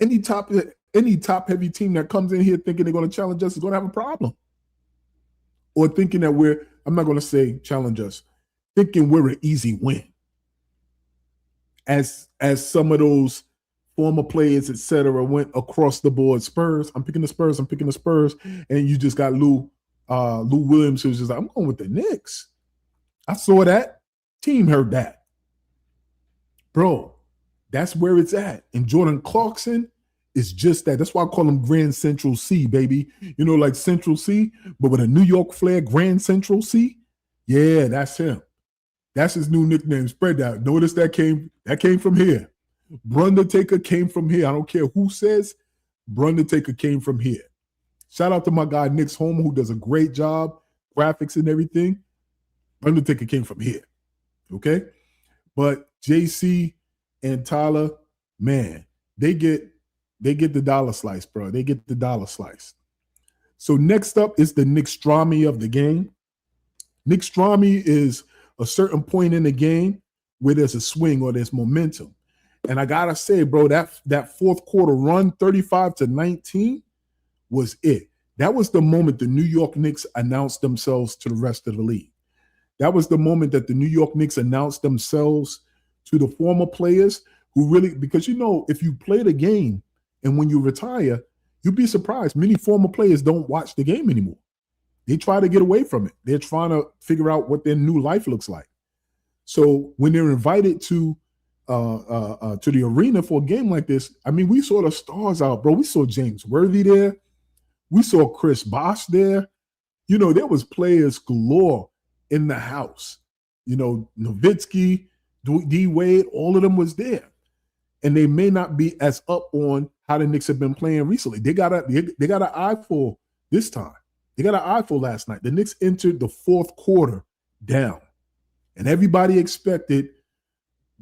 Speaker 1: Any top-heavy team that comes in here thinking they're going to challenge us is going to have a problem. Or thinking that I'm not going to say challenge us, thinking we're an easy win. As some of those former players, et cetera, went across the board. Spurs, I'm picking the Spurs. And you just got Lou Williams, who's just like, I'm going with the Knicks. I saw that. Team heard that. Bro, that's where it's at. And Jordan Clarkson It's just that. That's why I call him Grand Central C, baby. You know, like Central C, but with a New York flair, Grand Central C. Yeah, that's him. That's his new nickname. Spread out. Notice that came from here. Brundertaker came from here. I don't care who says. Brundertaker came from here. Shout out to my guy Knicks Home, who does a great job, graphics and everything. Brundertaker came from here. Okay, but JC and Tyler, man, they get the dollar slice, bro. They get the dollar slice. So next up is the Knickstromy of the game. Knickstromy is a certain point in the game where there's a swing or there's momentum. And I gotta say, bro, that fourth quarter run, 35-19, was it. That was the moment the New York Knicks announced themselves to the rest of the league. That was the moment that the New York Knicks announced themselves to the former players who really, because if you play the game and when you retire, you'd be surprised. Many former players don't watch the game anymore. They try to get away from it. They're trying to figure out what their new life looks like. So when they're invited to the arena for a game like this, I mean, we saw the stars out, bro. We saw James Worthy there. We saw Chris Bosh there. There was players galore in the house. Nowitzki, D. Wade, all of them was there. And they may not be as up on how the Knicks have been playing recently. They got an eye for this time. They got an eye for last night. The Knicks entered the fourth quarter down. And everybody expected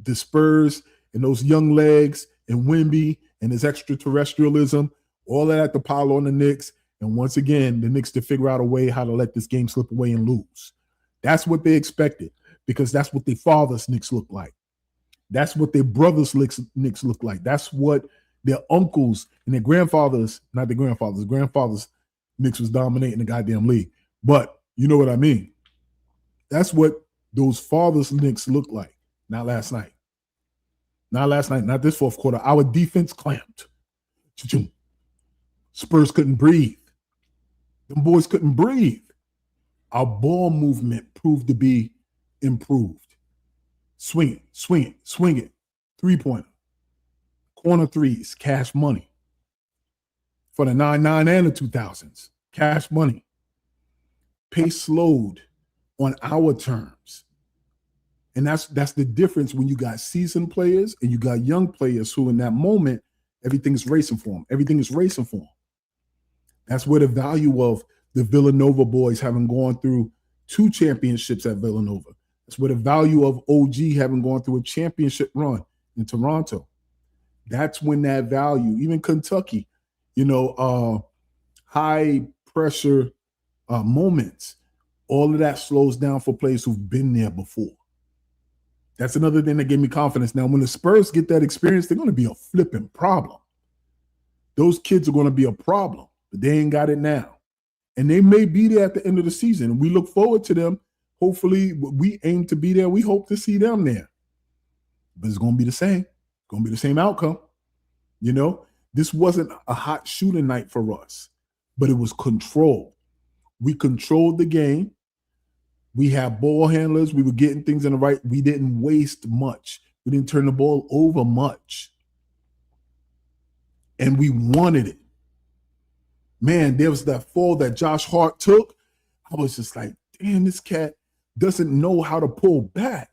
Speaker 1: the Spurs and those young legs and Wemby and his extraterrestrialism, all that to pile on the Knicks. And once again, the Knicks to figure out a way how to let this game slip away and lose. That's what they expected, because that's what their father's Knicks look like. That's what their brothers' Knicks look like. That's what their uncles and their grandfathers, not their grandfathers' Knicks was dominating the goddamn league. But you know what I mean? That's what those fathers' Knicks look like. Not last night. Not this fourth quarter. Our defense clamped. Spurs couldn't breathe. Them boys couldn't breathe. Our ball movement proved to be improved. Swing it. Three-pointer. Corner threes, cash money. For the 99 and the 2000s, cash money. Pace slowed on our terms. And that's the difference when you got seasoned players and you got young players who in that moment, everything is racing for them. That's where the value of the Villanova boys having gone through 2 championships at Villanova. That's where the value of OG having gone through a championship run in Toronto. That's when that value, even Kentucky, high pressure moments, all of that slows down for players who've been there before. That's another thing that gave me confidence. Now, when the Spurs get that experience, they're going to be a flipping problem. Those kids are going to be a problem, but they ain't got it now. And they may be there at the end of the season. And we look forward to them. Hopefully, we aim to be there. We hope to see them there. But it's going to be the same. It's going to be the same outcome. This wasn't a hot shooting night for us, but it was controlled. We controlled the game. We had ball handlers. We were getting things in the right. We didn't waste much. We didn't turn the ball over much. And we wanted it. Man, there was that fall that Josh Hart took. I was just like, damn, this cat doesn't know how to pull back.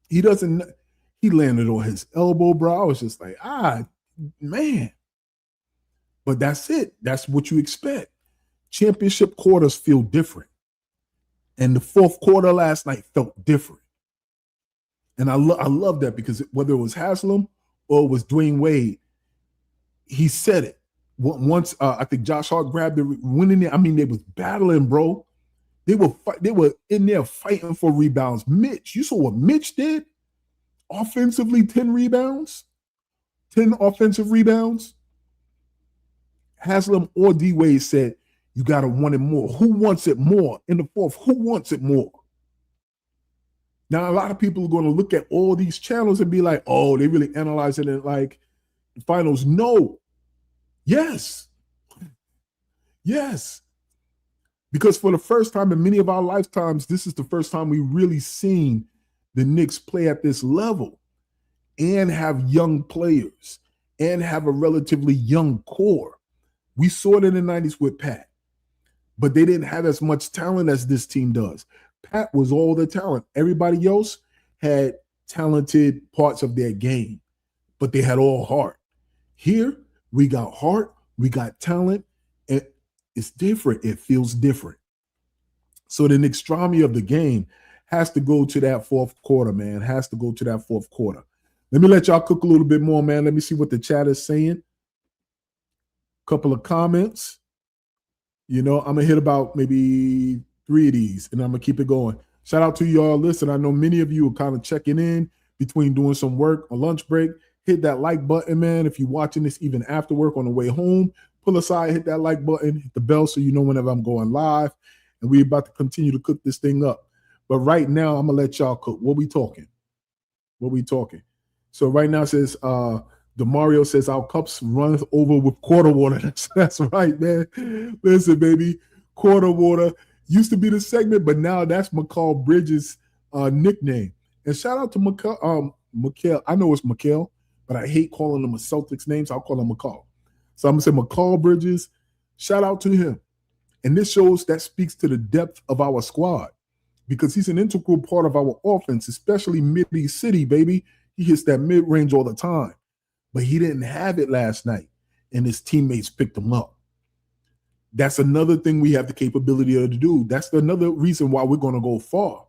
Speaker 1: He landed on his elbow, bro. I was just like, man. But that's it. That's what you expect. Championship quarters feel different. And the fourth quarter last night felt different. And I love that, because whether it was Haslam or it was Dwayne Wade, he said it. Once I think Josh Hart grabbed it, went in there. I mean, they was battling, bro. They were in there fighting for rebounds. Mitch, you saw what Mitch did? Offensively, 10 rebounds. 10 offensive rebounds. Haslam or D. Wade said, you got to want it more. Who wants it more? In the fourth, who wants it more? Now, a lot of people are going to look at all these channels and be like, oh, they really analyzing it like the finals. No. Yes. Because for the first time in many of our lifetimes, this is the first time we really seen the Knicks play at this level and have young players and have a relatively young core. We saw it in the 90s with Pat, but they didn't have as much talent as this team does. Pat was all the talent. Everybody else had talented parts of their game, but they had all heart. Here, we got heart, we got talent, and it's different. It feels different. So the Knicks-trami of the game has to go to that fourth quarter, man. Has to go to that fourth quarter. Let me let y'all cook a little bit more, man. Let me see what the chat is saying. Couple of comments. I'm going to hit about maybe 3 of these, and I'm going to keep it going. Shout out to y'all. Listen, I know many of you are kind of checking in between doing some work or lunch break. Hit that like button, man. If you're watching this even after work on the way home, pull aside, hit that like button, hit the bell so you know whenever I'm going live. And we're about to continue to cook this thing up. But right now, I'm going to let y'all cook. What we talking? So right now it says, DeMario says, our cups run over with quarter water. That's right, man. Listen, baby, quarter water used to be the segment, but now that's McCall Bridges' nickname. And shout out to McCall. I know it's McCall, but I hate calling them a Celtics name, so I'll call him McCall. So I'm going to say McCall Bridges. Shout out to him. And this speaks to the depth of our squad because he's an integral part of our offense, especially Mid-East City, baby. He hits that mid-range all the time. But he didn't have it last night, and his teammates picked him up. That's another thing we have the capability to do. That's another reason why we're going to go far.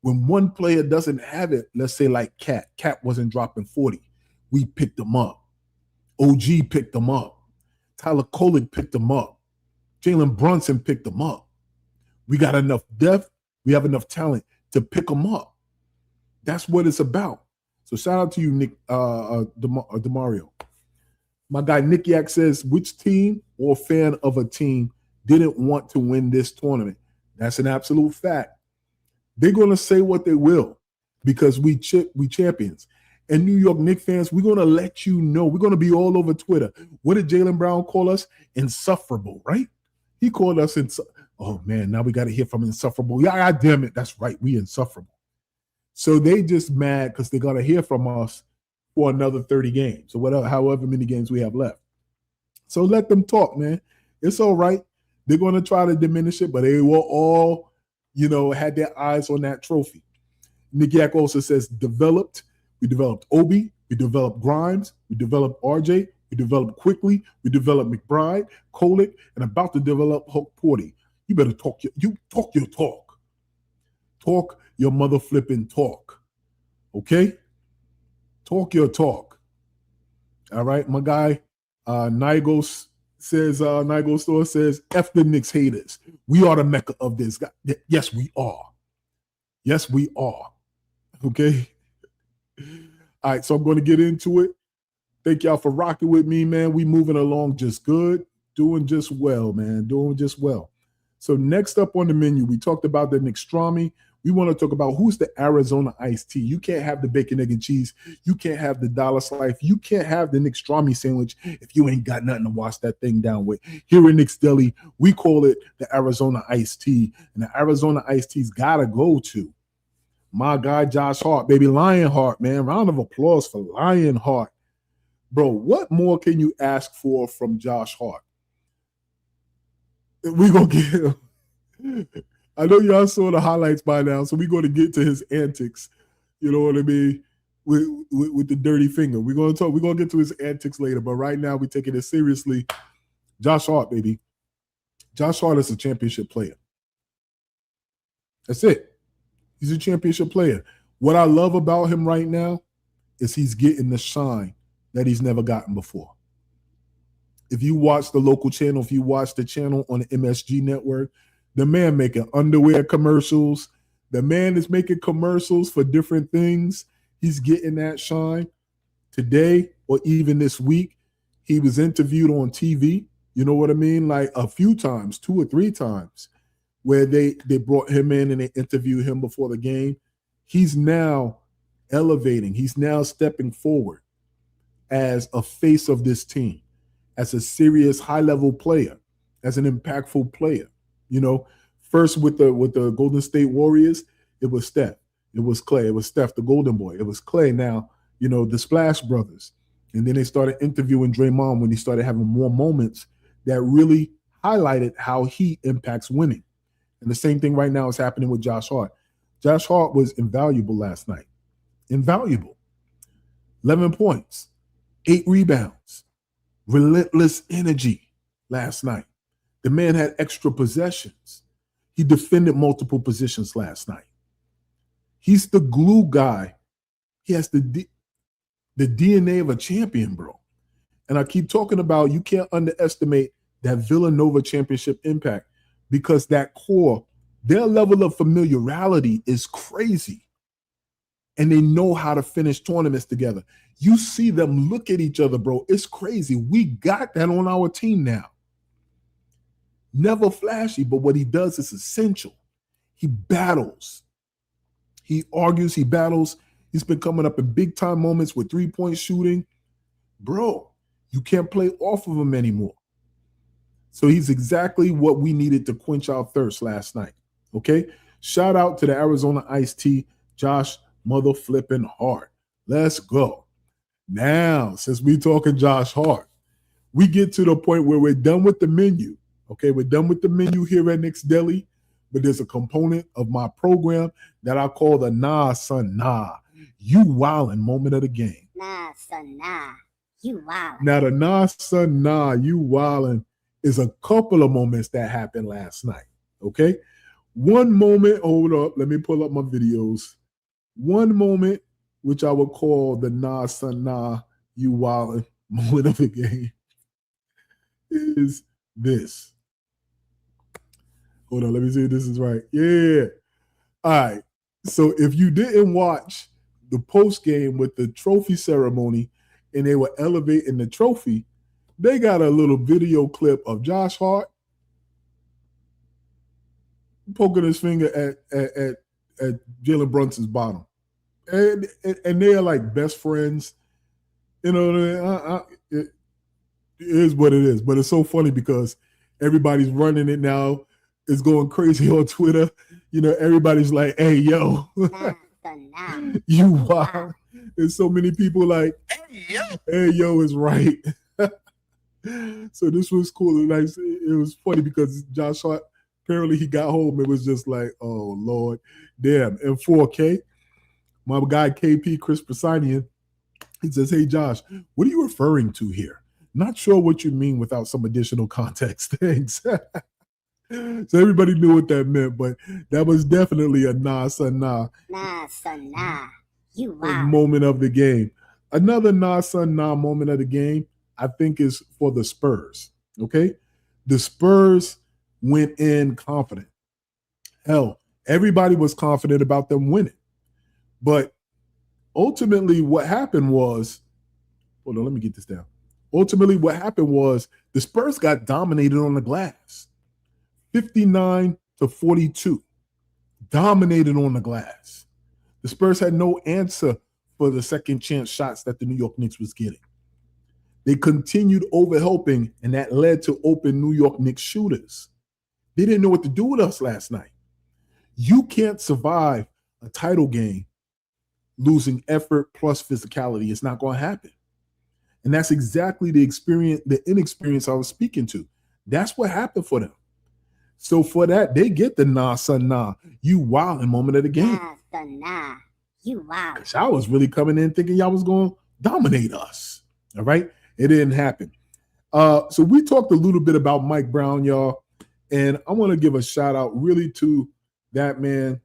Speaker 1: When one player doesn't have it, let's say like Cat wasn't dropping 40. We picked him up. OG picked him up. Tyler Kolek picked him up. Jalen Brunson picked him up. We got enough depth. We have enough talent to pick him up. That's what it's about. So shout out to you, Nick DeMario. My guy Nick Yak says, which team or fan of a team didn't want to win this tournament? That's an absolute fact. They're going to say what they will because we champions. And New York Knicks fans, we're going to let you know. We're going to be all over Twitter. What did Jalen Brown call us? Insufferable, right? He called us oh, man, now we got to hear from insufferable. Yeah, God damn it. That's right. We insufferable. So they just mad because they're going to hear from us for another 30 games or whatever, however many games we have left. So let them talk, man. It's all right. They're going to try to diminish it, but they will all, had their eyes on that trophy. Nick Yak also says developed. We developed Obi. We developed Grimes. We developed RJ. We developed Quickly. We developed McBride, Kolek, and about to develop Hulk Porty. You better talk your talk. Talk your mother flipping talk. Okay? Talk your talk. All right, my guy Nigel Store says, F the Knicks haters. We are the mecca of this guy. Yes, we are. Yes, we are. Okay? All right, so I'm going to get into it. Thank y'all for rocking with me, man. We moving along just good. Doing just well, man. Doing just well. So next up on the menu, we talked about the Knicks-trami. We want to talk about who's the Arizona iced tea. You can't have the bacon, egg, and cheese. You can't have the dollar slice. You can't have the Knicks-trami sandwich if you ain't got nothing to wash that thing down with. Here in Knicks Deli, we call it the Arizona iced tea. And the Arizona iced tea's got to go to my guy Josh Hart, baby. Lionheart, man. Round of applause for Lionheart. Bro, what more can you ask for from Josh Hart? We're going to get him. I know y'all saw the highlights by now, so we're going to get to his antics, you know what I mean, with the dirty finger. We're going to get to his antics later, but right now we're taking it seriously. Josh Hart, baby. Josh Hart is a championship player. That's it. He's a championship player. What I love about him right now is he's getting the shine that he's never gotten before. If you watch the local channel, if you watch the channel on the MSG network, the man making underwear commercials. The man is making commercials for different things. He's getting that shine. Today or even this week, he was interviewed on TV. You know what I mean? Like a few times, 2 or 3 times, where they brought him in and they interviewed him before the game. He's now elevating. He's now stepping forward as a face of this team, as a serious high-level player, as an impactful player. You know, first with the Golden State Warriors, it was Steph. It was Clay. It was Steph, the golden boy. It was Clay now, you know, the Splash Brothers. And then they started interviewing Draymond when he started having more moments that really highlighted how he impacts winning. And the same thing right now is happening with Josh Hart. Josh Hart was invaluable last night. Invaluable. 11 points, 8 rebounds, relentless energy last night. The man had extra possessions. He defended multiple positions last night. He's the glue guy. He has the DNA of a champion, bro. And I keep talking about you can't underestimate that Villanova championship impact because that core, their level of familiarity is crazy. And they know how to finish tournaments together. You see them look at each other, bro. It's crazy. We got that on our team now. Never flashy, but what he does is essential. He battles. He argues, he battles. He's been coming up in big-time moments with three-point shooting. Bro, you can't play off of him anymore. So he's exactly what we needed to quench our thirst last night, okay? Shout out to the Arizona Iced Tea, Josh Mother Flippin' Hart. Let's go. Now, since we talking Josh Hart, we get to the point where we're done with the menu, okay? We're done with the menu here at Knicks Deli, but there's a component of my program that I call the Nah, Son, Nah. You wildin' moment of the game.
Speaker 3: Nah, son, nah. You wildin'.
Speaker 1: Now, the Nah, Son, Nah, you wildin' is a couple of moments that happened last night, okay? One moment, hold up, let me pull up my videos. One moment, which I would call the Nah, Son, Nah, you wildin' moment of the game, is this. Hold on, let me see if this is right. Yeah. All right. So if you didn't watch the post game with the trophy ceremony and they were elevating the trophy, they got a little video clip of Josh Hart poking his finger at Jalen Brunson's bottom. And they are like best friends. You know, it is what it is. But it's so funny because everybody's running it now. It's going crazy on Twitter. You know, everybody's like, hey, yo.
Speaker 3: Nah, son, nah.
Speaker 1: You wow. There's so many people like, hey, yo is right. So this was cool. Like, it was funny because Josh Hart, apparently he got home. It was just like, oh, Lord. Damn. And 4K, my guy KP, Chris Persanian, he says, hey, Josh, what are you referring to here? Not sure what you mean without some additional context. Thanks. So everybody knew what that meant, but that was definitely a nah, son, nah.
Speaker 3: Nah, son, nah. You wildin'.
Speaker 1: Moment of the game. Another nah, son, nah moment of the game, I think, is for the Spurs, okay? The Spurs went in confident. Hell, everybody was confident about them winning. But ultimately what happened was, hold on, let me get this down. Ultimately what happened was the Spurs got dominated on the glass. 59-42. Dominated on the glass. The Spurs had no answer for the second chance shots that the New York Knicks was getting. They continued overhelping, and that led to open New York Knicks shooters. They didn't know what to do with us last night. You can't survive a title game losing effort plus physicality. It's not going to happen. And that's exactly the inexperience I was speaking to. That's what happened for them. So for that, they get the nah, son, nah, you wildin' moment of the game.
Speaker 3: Nah, son, nah. You wildin'.
Speaker 1: I was really coming in thinking y'all was going to dominate us. All right? It didn't happen. So we talked a little bit about Mike Brown, y'all. And I want to give a shout out really to that man.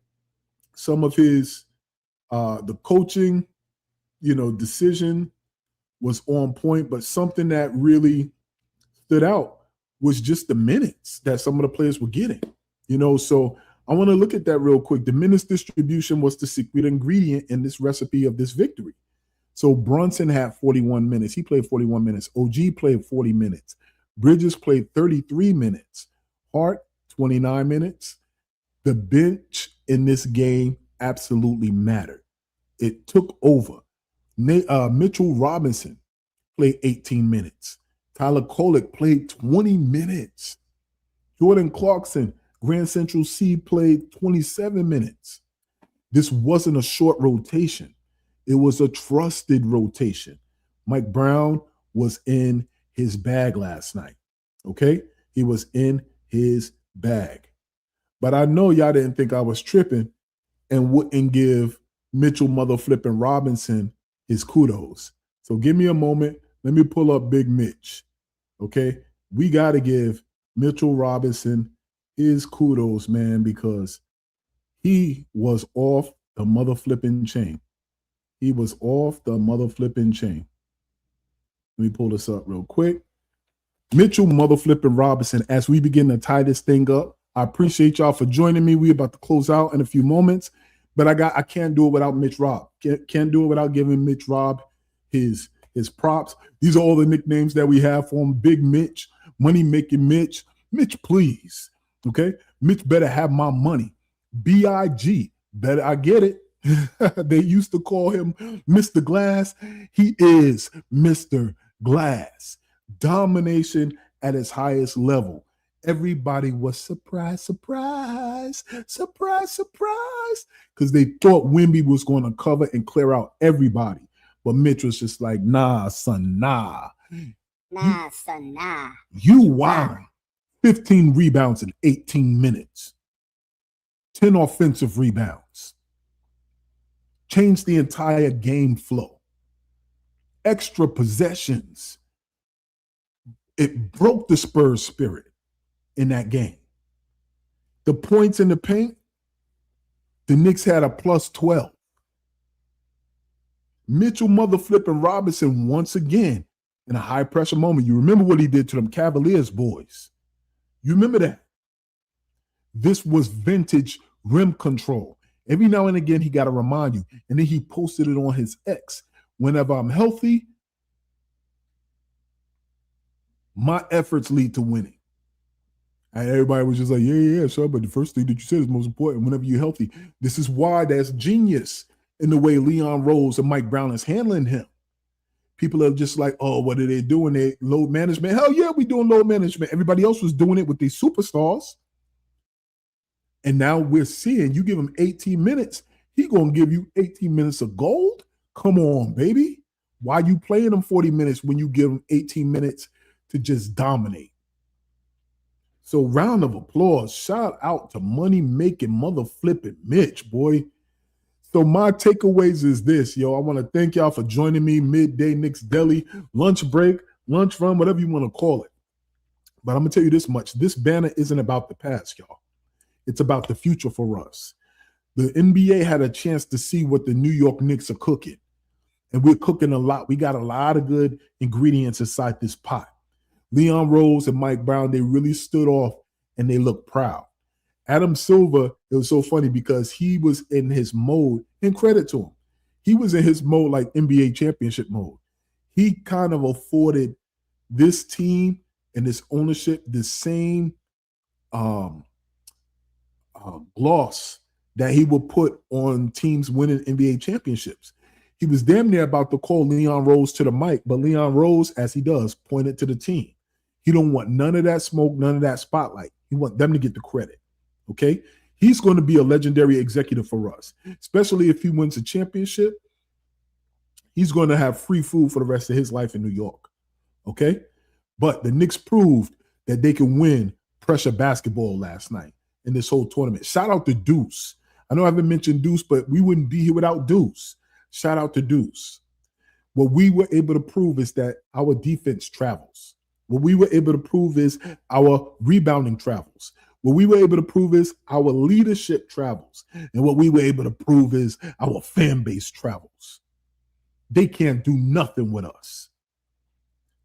Speaker 1: Some of his, the coaching, decision was on point, but something that really stood out was just the minutes that some of the players were getting. So I want to look at that real quick. The minutes distribution was the secret ingredient in this recipe of this victory. So Brunson had 41 minutes. He played 41 minutes. OG played 40 minutes. Bridges played 33 minutes. Hart, 29 minutes. The bench in this game absolutely mattered. It took over. Mitchell Robinson played 18 minutes. Tyler Kolek played 20 minutes. Jordan Clarkson, Grand Central C, played 27 minutes. This wasn't a short rotation. It was a trusted rotation. Mike Brown was in his bag last night. Okay? He was in his bag. But I know y'all didn't think I was tripping and wouldn't give Mitchell mother flipping Robinson his kudos. So give me a moment. Let me pull up Big Mitch. Okay? We got to give Mitchell Robinson his kudos, man, because he was off the mother flipping chain. He was off the mother flipping chain. Let me pull this up real quick. Mitchell mother flipping Robinson, as we begin to tie this thing up. I appreciate y'all for joining me. We're about to close out in a few moments, but I can't do it without Mitch Rob. Can't do it without giving Mitch Rob his props. These are all the nicknames that we have for him. Big Mitch, Money Making Mitch. Mitch, please. Okay? Mitch better have my money. B.I.G. Better I get it. They used to call him Mr. Glass. He is Mr. Glass. Domination at its highest level. Everybody was surprised, because they thought Wemby was going to cover and clear out everybody. But Mitch was just like, nah, son, nah.
Speaker 3: Nah, son, nah.
Speaker 1: You wow. 15 rebounds in 18 minutes. 10 offensive rebounds. Changed the entire game flow. Extra possessions. It broke the Spurs spirit in that game. The points in the paint, the Knicks had a plus 12. Mitchell mother flipping Robinson once again in a high pressure moment. You remember what he did to them Cavaliers boys. You remember that. This was vintage rim control. Every now and again, he got to remind you. And then he posted it on his X. Whenever I'm healthy, my efforts lead to winning. And everybody was just like, yeah, sure. But the first thing that you said is most important. Whenever you're healthy, this is why that's genius in the way Leon Rose and Mike Brown is handling him. People are just like, oh, what are they doing? They load management. Hell yeah, we doing load management. Everybody else was doing it with these superstars. And now we're seeing you give him 18 minutes. He going to give you 18 minutes of gold? Come on, baby. Why you playing him 40 minutes when you give him 18 minutes to just dominate? So round of applause. Shout out to money-making, mother-flipping Mitch, boy. So my takeaways is this, yo. I want to thank y'all for joining me midday Knicks Deli, lunch break, lunch run, whatever you want to call it. But I'm going to tell you this much. This banner isn't about the past, y'all. It's about the future for us. The NBA had a chance to see what the New York Knicks are cooking. And we're cooking a lot. We got a lot of good ingredients inside this pot. Leon Rose and Mike Brown, they really stood off and they looked proud. Adam Silver, it was so funny because he was in his mode, and credit to him. He was in his mode like NBA championship mode. He kind of afforded this team and this ownership the same gloss that he would put on teams winning NBA championships. He was damn near about to call Leon Rose to the mic, but Leon Rose, as he does, pointed to the team. He don't want none of that smoke, none of that spotlight. He want them to get the credit, okay? He's going to be a legendary executive for us, especially if he wins a championship. He's going to have free food for the rest of his life in New York, okay? But the Knicks proved that they can win pressure basketball last night in this whole tournament. Shout out to Deuce. I know I haven't mentioned Deuce, but we wouldn't be here without Deuce. Shout out to Deuce. What we were able to prove is that our defense travels. What we were able to prove is our rebounding travels. What we were able to prove is our leadership travels. And what we were able to prove is our fan base travels. They can't do nothing with us.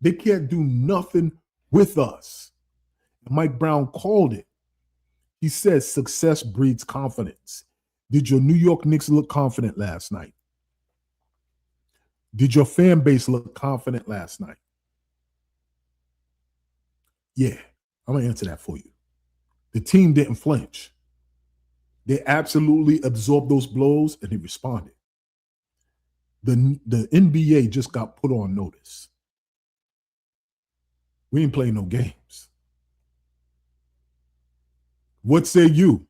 Speaker 1: They can't do nothing with us. And Mike Brown called it. He says success breeds confidence. Did your New York Knicks look confident last night? Did your fan base look confident last night? Yeah, I'm going to answer that for you. The team didn't flinch. They absolutely absorbed those blows and they responded. The NBA just got put on notice. We ain't playing no games. What say you?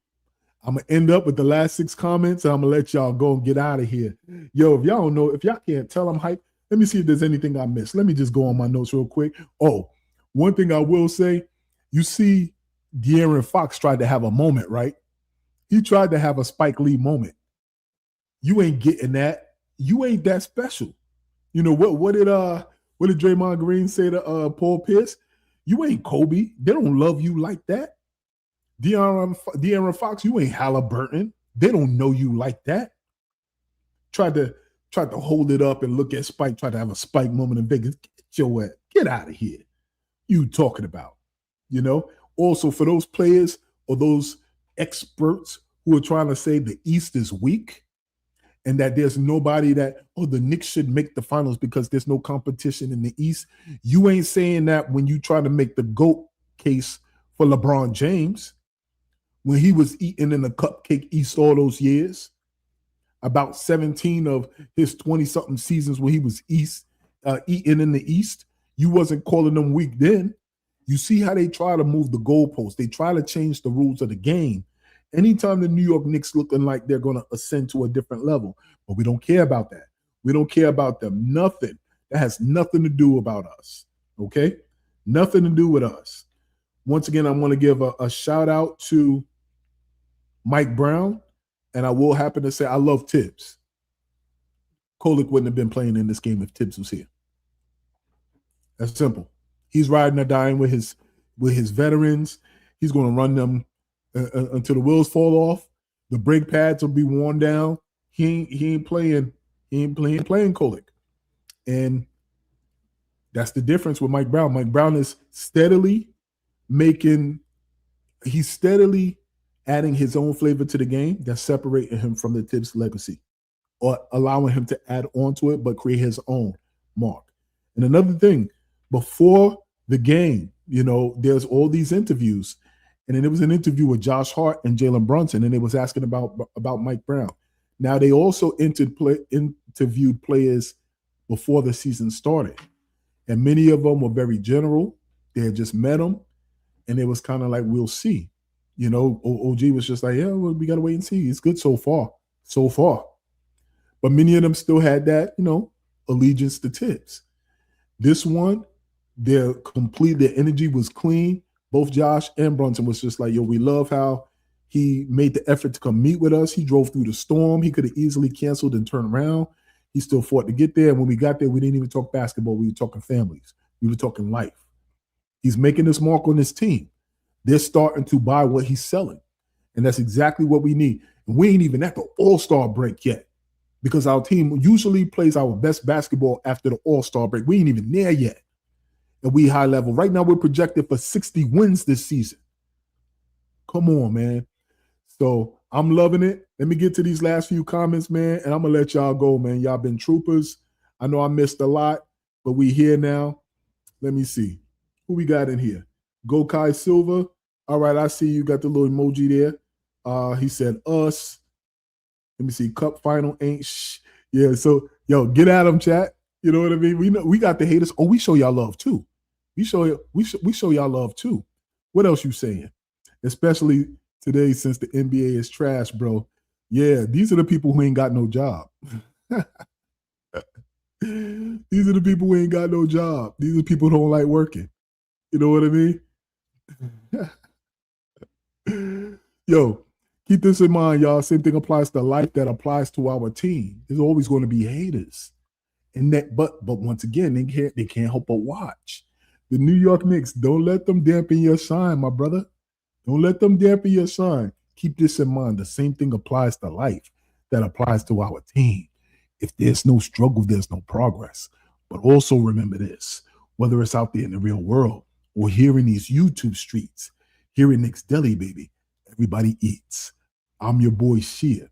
Speaker 1: I'm going to end up with the last 6 comments and I'm going to let y'all go and get out of here. Yo, if y'all don't know, if y'all can't tell I'm hyped, Let me see if there's anything I missed. Let me just go on my notes real quick. Oh, one thing I will say, you see, De'Aaron Fox tried to have a moment, right? He tried to have a Spike Lee moment. You ain't getting that. You ain't that special. You know what did Draymond Green say to Paul Pierce? You ain't Kobe. They don't love you like that. De'Aaron Fox, you ain't Halliburton. They don't know you like that. Tried to hold it up and look at Spike, try to have a Spike moment in Vegas. Get out of here. You talking about, you know? Also, for those players or those experts who are trying to say the East is weak and that there's nobody that, the Knicks should make the finals because there's no competition in the East. You ain't saying that when you try to make the GOAT case for LeBron James when he was eating in the cupcake East all those years. About 17 of his 20-something seasons when he was eating in the East, you wasn't calling them weak then. You see how they try to move the goalposts. They try to change the rules of the game. Anytime the New York Knicks looking like they're going to ascend to a different level, but we don't care about that. We don't care about them. Nothing. That has nothing to do about us, okay? Nothing to do with us. Once again, I want to give a shout out to Mike Brown. And I will happen to say I love Tibbs. Kolek wouldn't have been playing in this game if Tibbs was here. That's simple. He's riding or dying with his veterans. He's going to run them until the wheels fall off. The brake pads will be worn down. He ain't playing Kolek. And that's the difference with Mike Brown. Mike Brown is steadily adding his own flavor to the game that's separating him from the Tibbs legacy or allowing him to add on to it but create his own mark. And another thing, before the game, there's all these interviews. And then there was an interview with Josh Hart and Jalen Brunson, and they was asking about Mike Brown. Now, they also interviewed players before the season started. And many of them were very general. They had just met him, and it was kind of like, we'll see. OG was just like, yeah, well, we got to wait and see. It's good so far. But many of them still had that, allegiance to Tibbs. This one, their energy was clean. Both Josh and Brunson was just like, we love how he made the effort to come meet with us. He drove through the storm. He could have easily canceled and turned around. He still fought to get there. And when we got there, we didn't even talk basketball. We were talking families. We were talking life. He's making this mark on his team. They're starting to buy what he's selling. And that's exactly what we need. And we ain't even at the All-Star break yet because our team usually plays our best basketball after the All-Star break. We ain't even there yet. And we high level. Right now, we're projected for 60 wins this season. Come on, man. So I'm loving it. Let me get to these last few comments, man, and I'm going to let y'all go, man. Y'all been troopers. I know I missed a lot, but we here now. Let me see. Who we got in here? Go Kai Silva. All right, I see you got the little emoji there. He said us. Let me see. Cup final ain't Yeah, so, get at him, chat. You know what I mean? We know we got the haters. Oh, we show y'all love, too. We show y'all love, too. What else you saying? Especially today since the NBA is trash, bro. Yeah, these are the people who ain't got no job. These are the people who ain't got no job. These are people who don't like working. You know what I mean? Keep this in mind, y'all. Same thing applies to life that applies to our team. There's always going to be haters. And but once again, they can't help but watch. The New York Knicks, don't let them dampen your shine, my brother. Don't let them dampen your shine. Keep this in mind. The same thing applies to life that applies to our team. If there's no struggle, there's no progress. But also remember this, whether it's out there in the real world or here in these YouTube streets, here in Knicks Deli, baby, everybody eats. I'm your boy, Shia,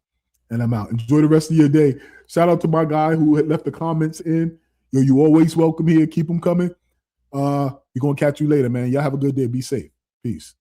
Speaker 1: and I'm out. Enjoy the rest of your day. Shout out to my guy who had left the comments in. You always welcome here. Keep them coming. We're going to catch you later, man. Y'all have a good day. Be safe. Peace.